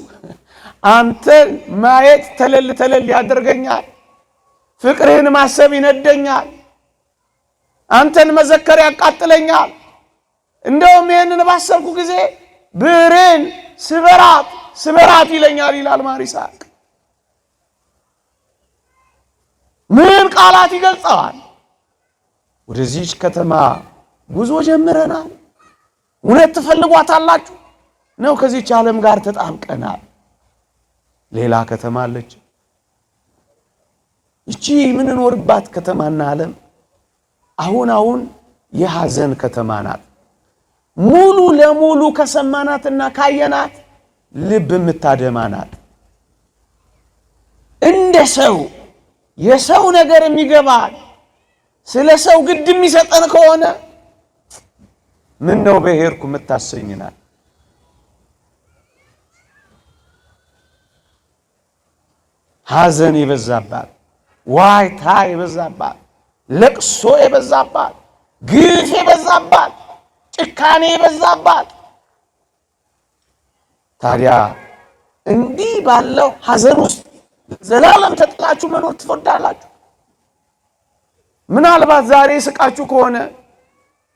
A: አንተን ማየት ተለል ያደርገኛል፣ ፍቅርህን ማሰብ ይነደኛል፣ አንተን መዘከር ያቃጥለኛል፣ እንደውም ይሄንን ባሰብኩ ጊዜ ብሬን ስበራት ይለኛል ይላል ማር ይስሐቅ። ምን ቃላት ይገልጸዋል? ወደዚህች ከተማ ጉዞ ጀምረናል። እውነት ትፈልጓታላችሁ ነው? ከዚህች ዓለም ጋር ተጣብቀናል። ሌላ ከተማ አለች። እቺ የምንኖርባት ከተማና ዓለም አሁን የሐዘን ከተማ ናት። ሙሉ ለሙሉ ከሰማናትና ካየናት ልብ የምታደማ ናት። እንደ ሰው የሰው ነገር የሚገባል ስለ ሰው ግድ የሚሰጠን ከሆነ ምን ነው በሄርኩ የምታሰኝናል። ሐዘን የበዛባት፣ ዋይታ የበዛባት፣ ለቅሶ የበዛባት፣ ግፍ የበዛባት፣ ጭካኔ የበዛባት። ታዲያ እንዲህ ባለው ሐዘን ውስጥ ዘላለም ተጥላችሁ መኖር ትፈርዳላችሁ? ምናልባት ዛሬ ስቃችሁ ከሆነ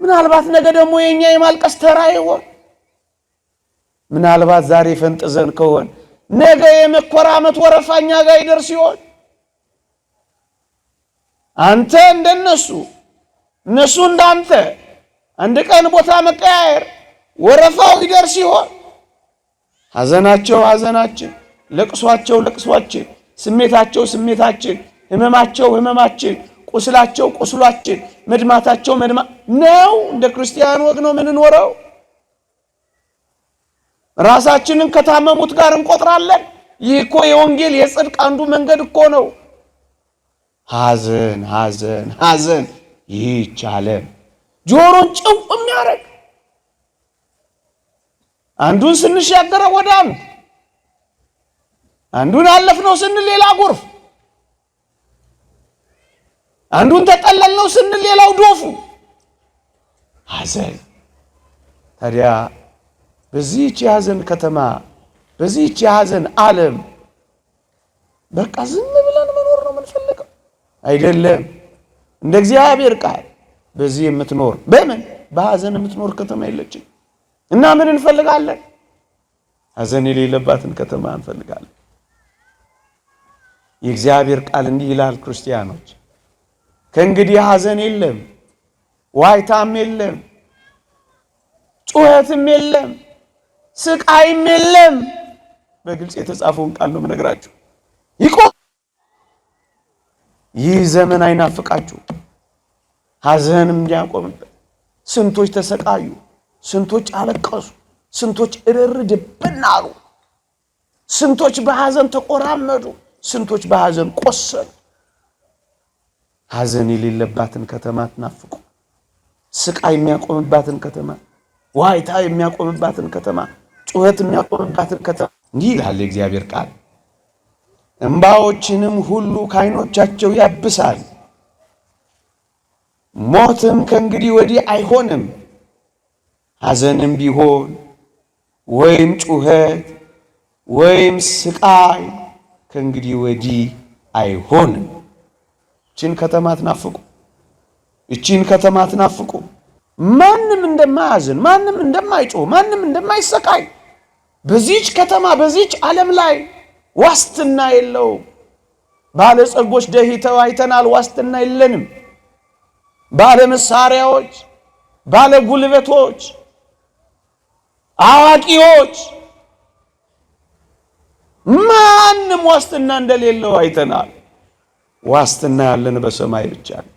A: ምናልባት ነገ ደግሞ የኛ የማልቀስ ተራ ይሆን? ምናልባት ዛሬ ፈንጥዘን ከሆነ ነገ የመኮራመት ወረፋኛ ጋር ይደርስ ይሆን? አንተ እንደነሱ እነሱ እንዳንተ አንድ ቀን ቦታ መቀያየር ወረፋው ይደርስ ይሆን? ሐዘናቸው ሐዘናችን፣ ለቅሷቸው ለቅሷችን፣ ስሜታቸው ስሜታችን፣ ህመማቸው ህመማችን፣ ቁስላቸው ቁስሏችን፣ መድማታቸው ነው? እንደ ክርስቲያን ወግ ነው የምንኖረው? ራሳችንን ከታመሙት ጋር እንቆጥራለን? ይህ እኮ የወንጌል የጽድቅ አንዱ መንገድ እኮ ነው። ሐዘን ሐዘን ሐዘን ይህች ዓለም ጆሮን ጭው የሚያደርግ አንዱን ስንሻገረ ወደ አንዱን አለፍነው ስንል ሌላ ጎርፍ፣ አንዱን ተጠለልነው ስንል ሌላው ዶፉ ሐዘን። ታዲያ በዚህች የሐዘን ከተማ በዚህች የሐዘን ዓለም በቃ ዝም ብለን መኖር ነው የምንፈልገው? አይደለም። እንደ እግዚአብሔር ቃል በዚህ የምትኖር በሐዘን የምትኖር ከተማ የለችም። እና ምን እንፈልጋለን? ሐዘን የሌለባትን ከተማ እንፈልጋለን። የእግዚአብሔር ቃል እንዲህ ይላል፣ ክርስቲያኖች ከእንግዲህ ሐዘን የለም፣ ዋይታም የለም፣ ጩኸትም የለም፣ ስቃይም የለም። በግልጽ የተጻፈውን ቃል ነው የምነግራችሁ። ይህ ዘመን አይናፍቃችሁ፣ ሐዘንም እንዲያቆምበት። ስንቶች ተሰቃዩ፣ ስንቶች አለቀሱ፣ ስንቶች እርር ድብን አሉ፣ ስንቶች በሐዘን ተቆራመዱ፣ ስንቶች በሐዘን ቆሰሉ። ሐዘን የሌለባትን ከተማ ትናፍቁ። ስቃይ የሚያቆምባትን ከተማ፣ ዋይታ የሚያቆምባትን ከተማ፣ ጩኸት የሚያቆምባትን ከተማ። እንዲህ ይላል የእግዚአብሔር ቃል፣ እንባዎችንም ሁሉ ከዓይኖቻቸው ያብሳል፣ ሞትም ከእንግዲህ ወዲህ አይሆንም። ሐዘንም ቢሆን ወይም ጩኸት ወይም ስቃይ ከእንግዲህ ወዲህ አይሆንም። እቺን ከተማ ትናፍቁ፣ እቺን ከተማ ትናፍቁ። ማንም እንደማያዝን፣ ማንም እንደማይጮህ፣ ማንም እንደማይሰቃይ በዚህች ከተማ በዚህች ዓለም ላይ ዋስትና የለውም። ባለጸጎች ደህይተው አይተናል፣ ዋስትና የለንም። ባለ መሳሪያዎች፣ ባለ ጉልበቶች፣ አዋቂዎች ማንም ዋስትና እንደሌለው አይተናል። ዋስትና ያለን በሰማይ ብቻ ነው።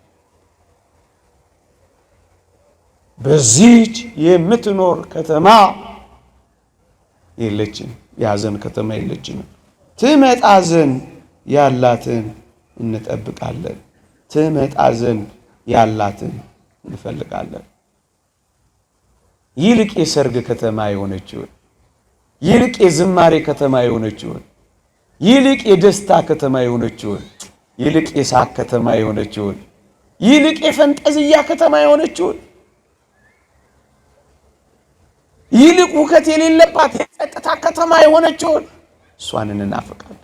A: በዚህች የምትኖር ከተማ የለችም፣ የሐዘን ከተማ የለችም። ትመጣ ዘንድ ያላትን እንጠብቃለን፣ ትመጣ ዘንድ ያላትን እንፈልጋለን። ይልቅ የሰርግ ከተማ የሆነችውን፣ ይልቅ የዝማሬ ከተማ የሆነችውን፣ ይልቅ የደስታ ከተማ የሆነችውን፣ ይልቅ የሳቅ ከተማ የሆነችውን፣ ይልቅ የፈንጠዝያ ከተማ የሆነችውን፣ ይልቅ ሁከት የሌለባት የጸጥታ ከተማ የሆነችውን እሷን እንናፍቃለን።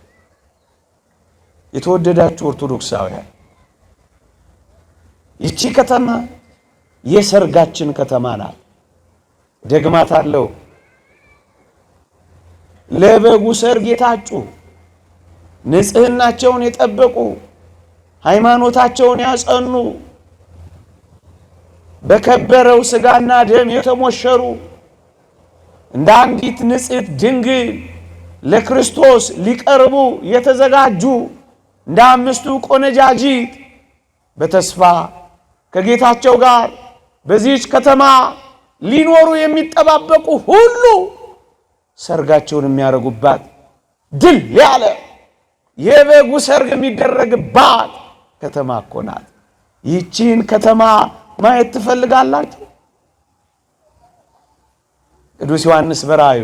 A: የተወደዳችሁ ኦርቶዶክሳውያን ይቺ ከተማ የሰርጋችን ከተማ ናት። ደግማታለሁ። ለበጉ ሰርግ የታጩ ንጽህናቸውን የጠበቁ ሃይማኖታቸውን ያጸኑ በከበረው ሥጋና ደም የተሞሸሩ እንደ አንዲት ንጽሕት ድንግል ለክርስቶስ ሊቀርቡ የተዘጋጁ እንደ አምስቱ ቆነጃጅት በተስፋ ከጌታቸው ጋር በዚህች ከተማ ሊኖሩ የሚጠባበቁ ሁሉ ሰርጋቸውን የሚያደርጉባት ድል ያለ የበጉ ሰርግ የሚደረግባት ከተማ እኮ ናት። ይህችን ከተማ ማየት ትፈልጋላችሁ? ቅዱስ ዮሐንስ በራእዩ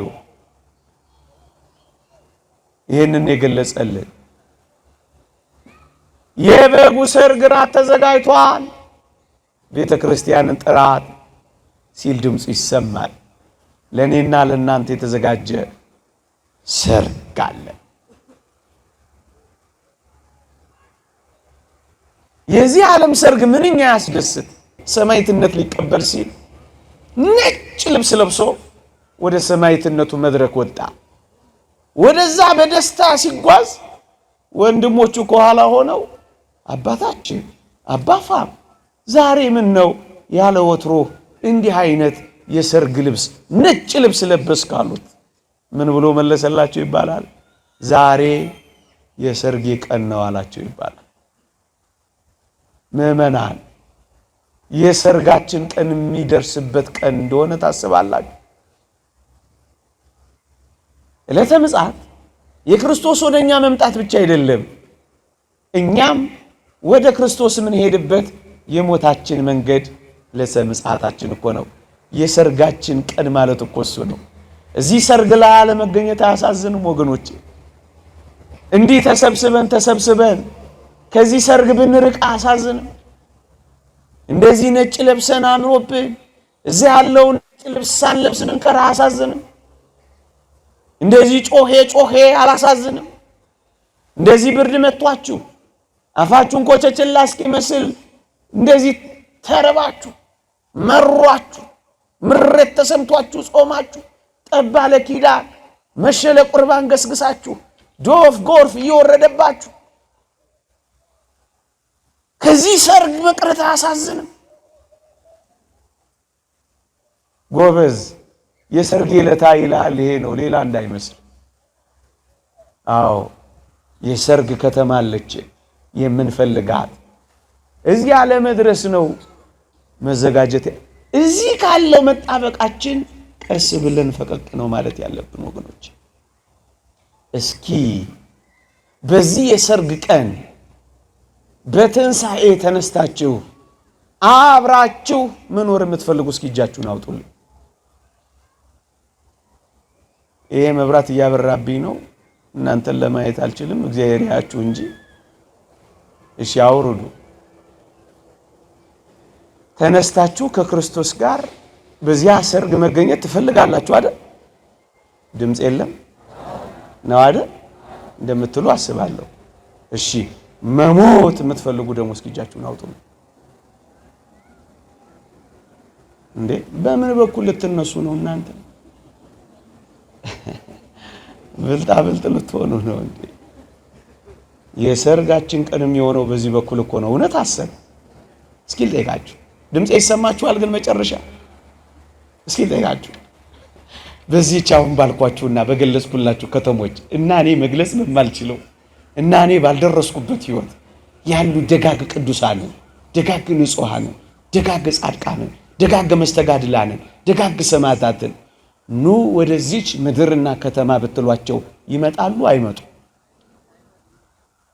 A: ይህንን የገለጸልን የበጉ ሰርግ ራት ተዘጋጅቷል፣ ቤተ ክርስቲያንን ጥራት ሲል ድምፁ ይሰማል። ለእኔና ለእናንተ የተዘጋጀ ሰርግ አለ። የዚህ ዓለም ሰርግ ምንኛ ያስደስት! ሰማዕትነት ሊቀበል ሲል ነጭ ልብስ ለብሶ ወደ ሰማዕትነቱ መድረክ ወጣ። ወደዛ በደስታ ሲጓዝ ወንድሞቹ ከኋላ ሆነው አባታችን አባፋም ዛሬ ምን ነው ያለ ወትሮ እንዲህ አይነት የሰርግ ልብስ ነጭ ልብስ ለበስክ አሉት። ምን ብሎ መለሰላቸው ይባላል? ዛሬ የሰርጌ ቀን ነው አላቸው ይባላል። ምዕመናን የሰርጋችን ቀን የሚደርስበት ቀን እንደሆነ ታስባላችሁ? ዕለተ ምጽአት የክርስቶስ ወደኛ መምጣት ብቻ አይደለም፣ እኛም ወደ ክርስቶስ የምንሄድበት የሞታችን መንገድ ዕለተ ምጽአታችን እኮ ነው። የሰርጋችን ቀን ማለት እኮ እሱ ነው። እዚህ ሰርግ ላይ አለመገኘት አያሳዝንም ወገኖች? እንዲህ ተሰብስበን ከዚህ ሰርግ ብንርቅ አያሳዝንም? እንደዚህ ነጭ ለብሰን አምሮብን እዚህ ያለውን ነጭ ልብስ ሳንለብስ ብንቀር አያሳዝንም? እንደዚህ ጮሄ አላሳዝንም? እንደዚህ ብርድ መቷችሁ አፋችሁን ኮቸችላ እስኪመስል እንደዚህ ተረባችሁ መሯችሁ ምሬት ተሰምቷችሁ ጾማችሁ ጠባለ ኪዳን መሸለ ቁርባን ገስግሳችሁ ዶፍ ጎርፍ እየወረደባችሁ ከዚህ ሰርግ መቅረት አያሳዝንም? ጎበዝ የሰርግ ዕለት ይላል። ይሄ ነው፣ ሌላ እንዳይመስል። አዎ የሰርግ ከተማ አለች የምንፈልጋት። እዚህ ያለ መድረስ ነው መዘጋጀት። እዚህ ካለው መጣበቃችን ቀስ ብለን ፈቀቅ ነው ማለት ያለብን ወገኖች። እስኪ በዚህ የሰርግ ቀን በትንሣኤ ተነስታችሁ አብራችሁ መኖር የምትፈልጉ እስኪ እጃችሁን አውጡልኝ። ይሄ መብራት እያበራብኝ ነው፣ እናንተን ለማየት አልችልም፣ እግዚአብሔር ያያችሁ እንጂ። እሺ አውርዱ። ተነስታችሁ ከክርስቶስ ጋር በዚያ ሰርግ መገኘት ትፈልጋላችሁ አይደል? ድምፅ የለም ነው አይደል? እንደምትሉ አስባለሁ። እሺ መሞት የምትፈልጉ ደግሞ እስኪ እጃችሁን አውጡ። እንዴ በምን በኩል ልትነሱ ነው እናንተ? ብልጣ ብልጥ ልትሆኑ ነው እንዴ? የሰርጋችን ቀን የሚሆነው በዚህ በኩል እኮ ነው። እውነት አሰብ እስኪ ልጠይቃችሁ። ድምፅ ይሰማችኋል ግን መጨረሻ እስኪ ልጠይቃችሁ። በዚህ ቻውን ባልኳችሁና በገለጽኩላችሁ ከተሞች እና እኔ መግለጽ በማልችለው እና እኔ ባልደረስኩበት ህይወት ያሉ ደጋግ ቅዱሳን፣ ደጋግ ንጹሃን፣ ደጋግ ጻድቃን፣ ደጋግ መስተጋድላን፣ ደጋግ ሰማዕታትን ኑ ወደዚች ምድርና ከተማ ብትሏቸው ይመጣሉ አይመጡ?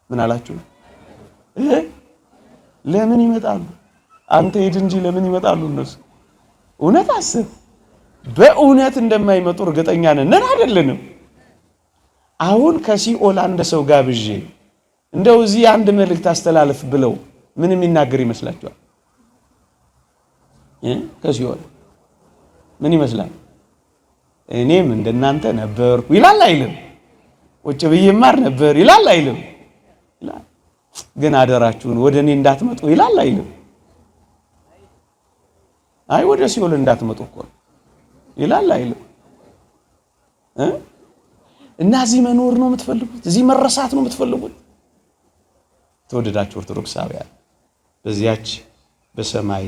A: ምን አላችሁ? ለምን ይመጣሉ? አንተ ሂድ እንጂ ለምን ይመጣሉ እነሱ? እውነት አስብ። በእውነት እንደማይመጡ እርግጠኛ ነን አይደለንም? አሁን ከሲኦል አንድ ሰው ጋብዤ እንደው እዚህ አንድ መልእክት አስተላልፍ ብለው ምን የሚናገር ይመስላችኋል? ከሲኦል ምን ይመስላል? እኔም እንደናንተ ነበርኩ ይላል አይልም? ቁጭ ብዬ ማር ነበር ይላል አይልም? ይላል። ግን አደራችሁን ወደ እኔ እንዳትመጡ ይላል አይልም? አይ ወደ ሲኦል እንዳትመጡ እኮ ይላል አይልም? እና እዚህ መኖር ነው የምትፈልጉት? እዚህ መረሳት ነው የምትፈልጉት? ተወደዳችሁ ኦርቶዶክሳውያን፣ በዚያች በሰማይ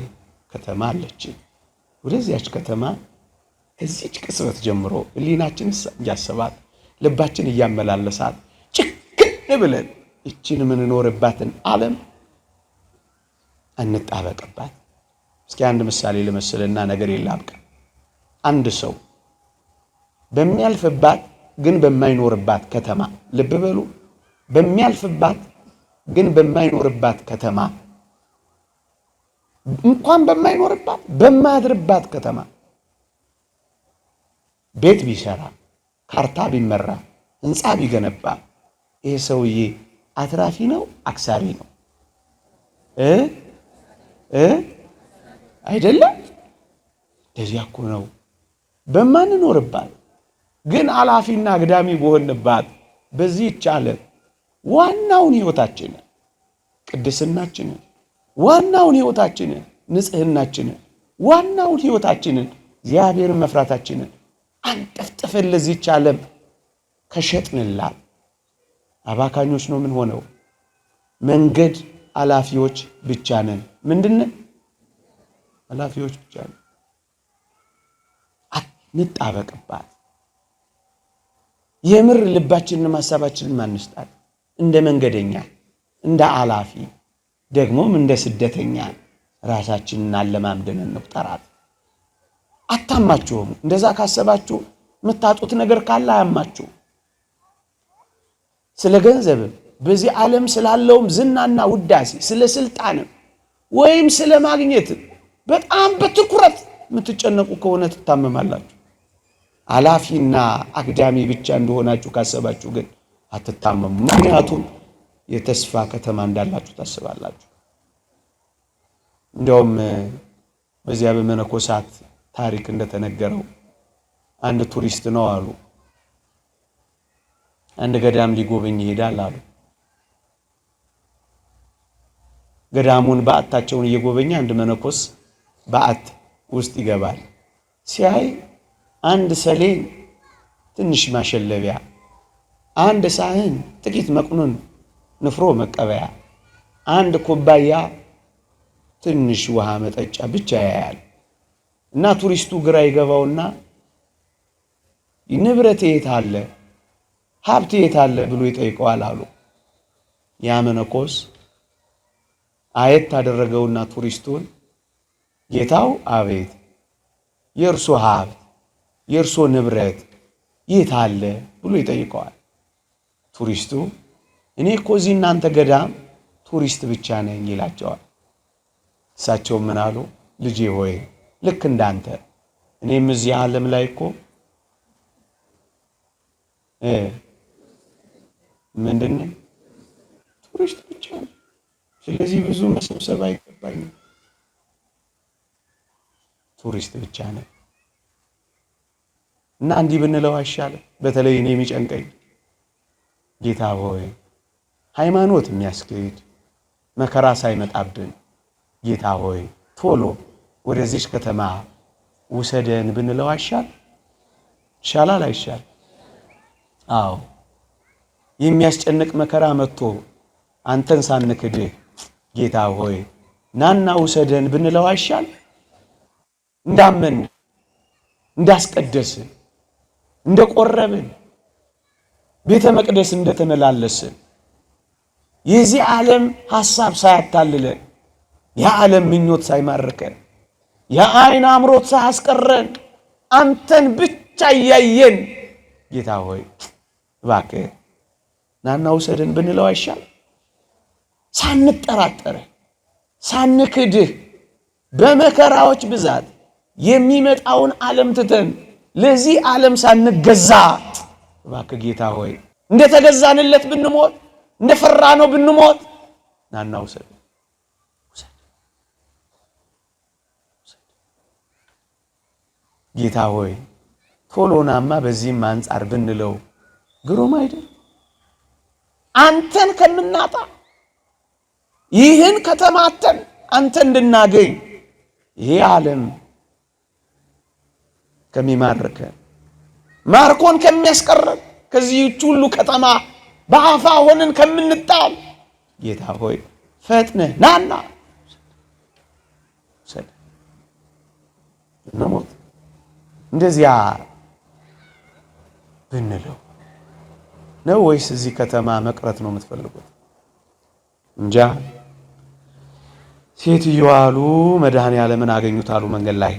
A: ከተማ አለች። ወደዚያች ከተማ ከዚች ቅጽበት ጀምሮ ህሊናችን እያሰባት ልባችን እያመላለሳት ጭክን ብለን እቺን የምንኖርባትን ዓለም እንጣበቅባት። እስኪ አንድ ምሳሌ ልመስልና ነገር ይላብቀ። አንድ ሰው በሚያልፍባት ግን በማይኖርባት ከተማ፣ ልብ በሉ፣ በሚያልፍባት ግን በማይኖርባት ከተማ፣ እንኳን በማይኖርባት በማያድርባት ከተማ ቤት ቢሰራ፣ ካርታ ቢመራ፣ ህንፃ ቢገነባ ይሄ ሰውዬ አትራፊ ነው አክሳሪ ነው? አይደለም? እንደዚያ እኮ ነው። በማንኖርባት ግን አላፊና አግዳሚ በሆንባት በዚህች ዓለም ዋናውን ህይወታችንን፣ ቅድስናችንን፣ ዋናውን ህይወታችንን፣ ንጽህናችንን፣ ዋናውን ህይወታችንን፣ እግዚአብሔርን መፍራታችንን አንጠፍጥፈን ለዚህች ዓለም ከሸጥንላት አባካኞች ነው ምን ሆነው መንገድ አላፊዎች ብቻ ነን። ምንድነው? አላፊዎች ብቻ ነን። እንጣበቅባት። የምር ልባችንን ማሳባችንን ማንስጣት። እንደ መንገደኛ፣ እንደ አላፊ፣ ደግሞም እንደ ስደተኛ ራሳችንን አለማምደን እንቁጠራት። አታማችሁም። እንደዛ ካሰባችሁ የምታጡት ነገር ካለ አያማችሁ። ስለ ገንዘብም በዚህ ዓለም ስላለውም ዝናና ውዳሴ፣ ስለ ስልጣንም ወይም ስለ ማግኘት በጣም በትኩረት የምትጨነቁ ከሆነ ትታመማላችሁ። አላፊና አግዳሚ ብቻ እንደሆናችሁ ካሰባችሁ ግን አትታመሙ። ምክንያቱም የተስፋ ከተማ እንዳላችሁ ታስባላችሁ። እንደውም በዚያ በመነኮሳት ታሪክ እንደተነገረው አንድ ቱሪስት ነው አሉ። አንድ ገዳም ሊጎበኝ ይሄዳል አሉ። ገዳሙን በዓታቸውን እየጎበኘ አንድ መነኮስ በዓት ውስጥ ይገባል። ሲያይ አንድ ሰሌን፣ ትንሽ ማሸለቢያ፣ አንድ ሳህን፣ ጥቂት መቅኑን ንፍሮ መቀበያ፣ አንድ ኩባያ ትንሽ ውሃ መጠጫ ብቻ ያያል። እና ቱሪስቱ ግራ ይገባውና ንብረት የት አለ፣ ሀብት የት አለ ብሎ ይጠይቀዋል አሉ። ያ መነኮስ አየት አደረገውና ቱሪስቱን ጌታው አቤት፣ የእርሶ ሀብት የእርሶ ንብረት የት አለ ብሎ ይጠይቀዋል። ቱሪስቱ እኔ እኮ እዚህ እናንተ ገዳም ቱሪስት ብቻ ነኝ ይላቸዋል። እሳቸው ምን አሉ? ልጄ ሆይ ልክ እንዳንተ እኔም እዚህ ዓለም ላይ እኮ ምንድነው ቱሪስት ብቻ ነኝ። ስለዚህ ብዙ መሰብሰብ አይገባኝም። ቱሪስት ብቻ ነኝ እና እንዲህ ብንለው አይሻልም? በተለይ እኔ የሚጨንቀኝ ጌታ ሆይ ሃይማኖት የሚያስኬድ መከራ ሳይመጣብን ጌታ ሆይ ቶሎ ወደዚህ ከተማ ውሰደን ብንለው አይሻል? ይሻላል አይሻል? አዎ የሚያስጨንቅ መከራ መጥቶ አንተን ሳንክድህ ጌታ ሆይ ናና ውሰደን ብንለው አይሻል? እንዳመን እንዳስቀደስን እንደቆረብን ቤተ መቅደስ እንደተመላለስን የዚህ ዓለም ሐሳብ ሳያታልለን የዓለም ምኞት ሳይማርከን የዓይን አምሮት ሳያስቀረን አንተን ብቻ እያየን ጌታ ሆይ እባክህ ናና ውሰደን ብንለው አይሻል? ሳንጠራጠር ሳንክድህ በመከራዎች ብዛት የሚመጣውን ዓለም ትተን ለዚህ ዓለም ሳንገዛ እባክህ ጌታ ሆይ እንደተገዛንለት ብንሞት እንደፈራነው ብንሞት ናና ውሰደን። ጌታ ሆይ ቶሎናማ በዚህም አንጻር ብንለው ግሩም አይደል? አንተን ከምናጣ ይህን ከተማተን አንተ እንድናገኝ ይሄ ዓለም ከሚማርከን ማርኮን ከሚያስቀረን ከዚህ ሁሉ ከተማ በአፋ ሆነን ከምንጣል ጌታ ሆይ ፈጥነህ ናና ሰደ ነሞት እንደዚያ ብንለው ነው ወይስ እዚህ ከተማ መቅረት ነው የምትፈልጉት? እንጃ። ሴትዮዋ አሉ መድኃኔዓለምን አገኙት አሉ መንገድ ላይ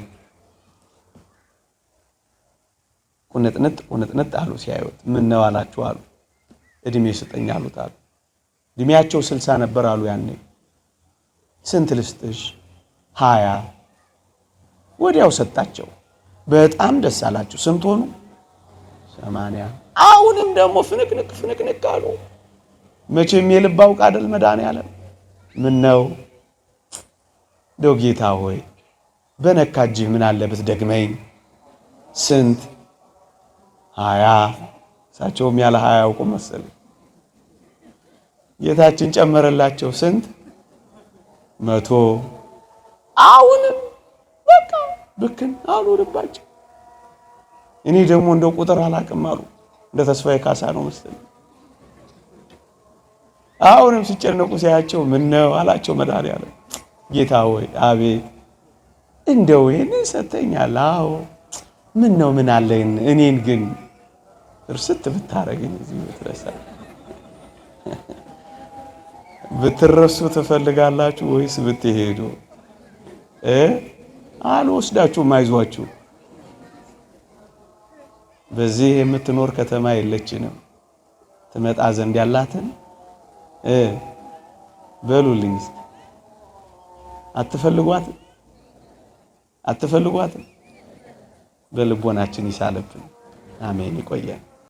A: ቁንጥንጥ አሉ። ሲያዩት ምን ነው አላችሁ አሉ። እድሜ ስጠኝ አሉት አሉ። እድሜያቸው 60 ነበር አሉ ያኔ። ስንት ልስጥሽ? 20። ወዲያው ሰጣቸው። በጣም ደስ አላቸው። ስንት ሆኑ? 80። አሁንም ደግሞ ፍንቅንቅ አሉ። መቼም የልብ አውቅ አይደል መድኃኔዓለም። ምን ነው ደው ጌታ ሆይ በነካጅህ ምን አለበት ደግመኝ። ስንት? 20። እሳቸውም ያለ 20 ያውቁ መሰለኝ። ጌታችን ጨመረላቸው። ስንት? 100። አሁንም በቃ ብክን አሉ ልባቸው። እኔ ደግሞ እንደው ቁጥር አላቅም አሉ። እንደ ተስፋዬ ካሳ ነው መሰለኝ። አሁንም ሲጨነቁ ሲያያቸው ምን ነው አላቸው መድኃኔዓለም። ጌታ ሆይ አቤት እንደው ይሄንን ሰተኛል። አዎ ምን ነው ምን አለኝ እኔን ግን እርስት ብታረገኝ እዚህ ብትረሳ። ብትረሱ ትፈልጋላችሁ ወይስ ብትሄዱ? አልወስዳችሁም፣ አይዟችሁ። በዚህ የምትኖር ከተማ የለችንም። ትመጣ ዘንድ ያላትን በሉልኝ። አትፈልጓትም? በልቦናችን ይሳለብን። አሜን። ይቆያል።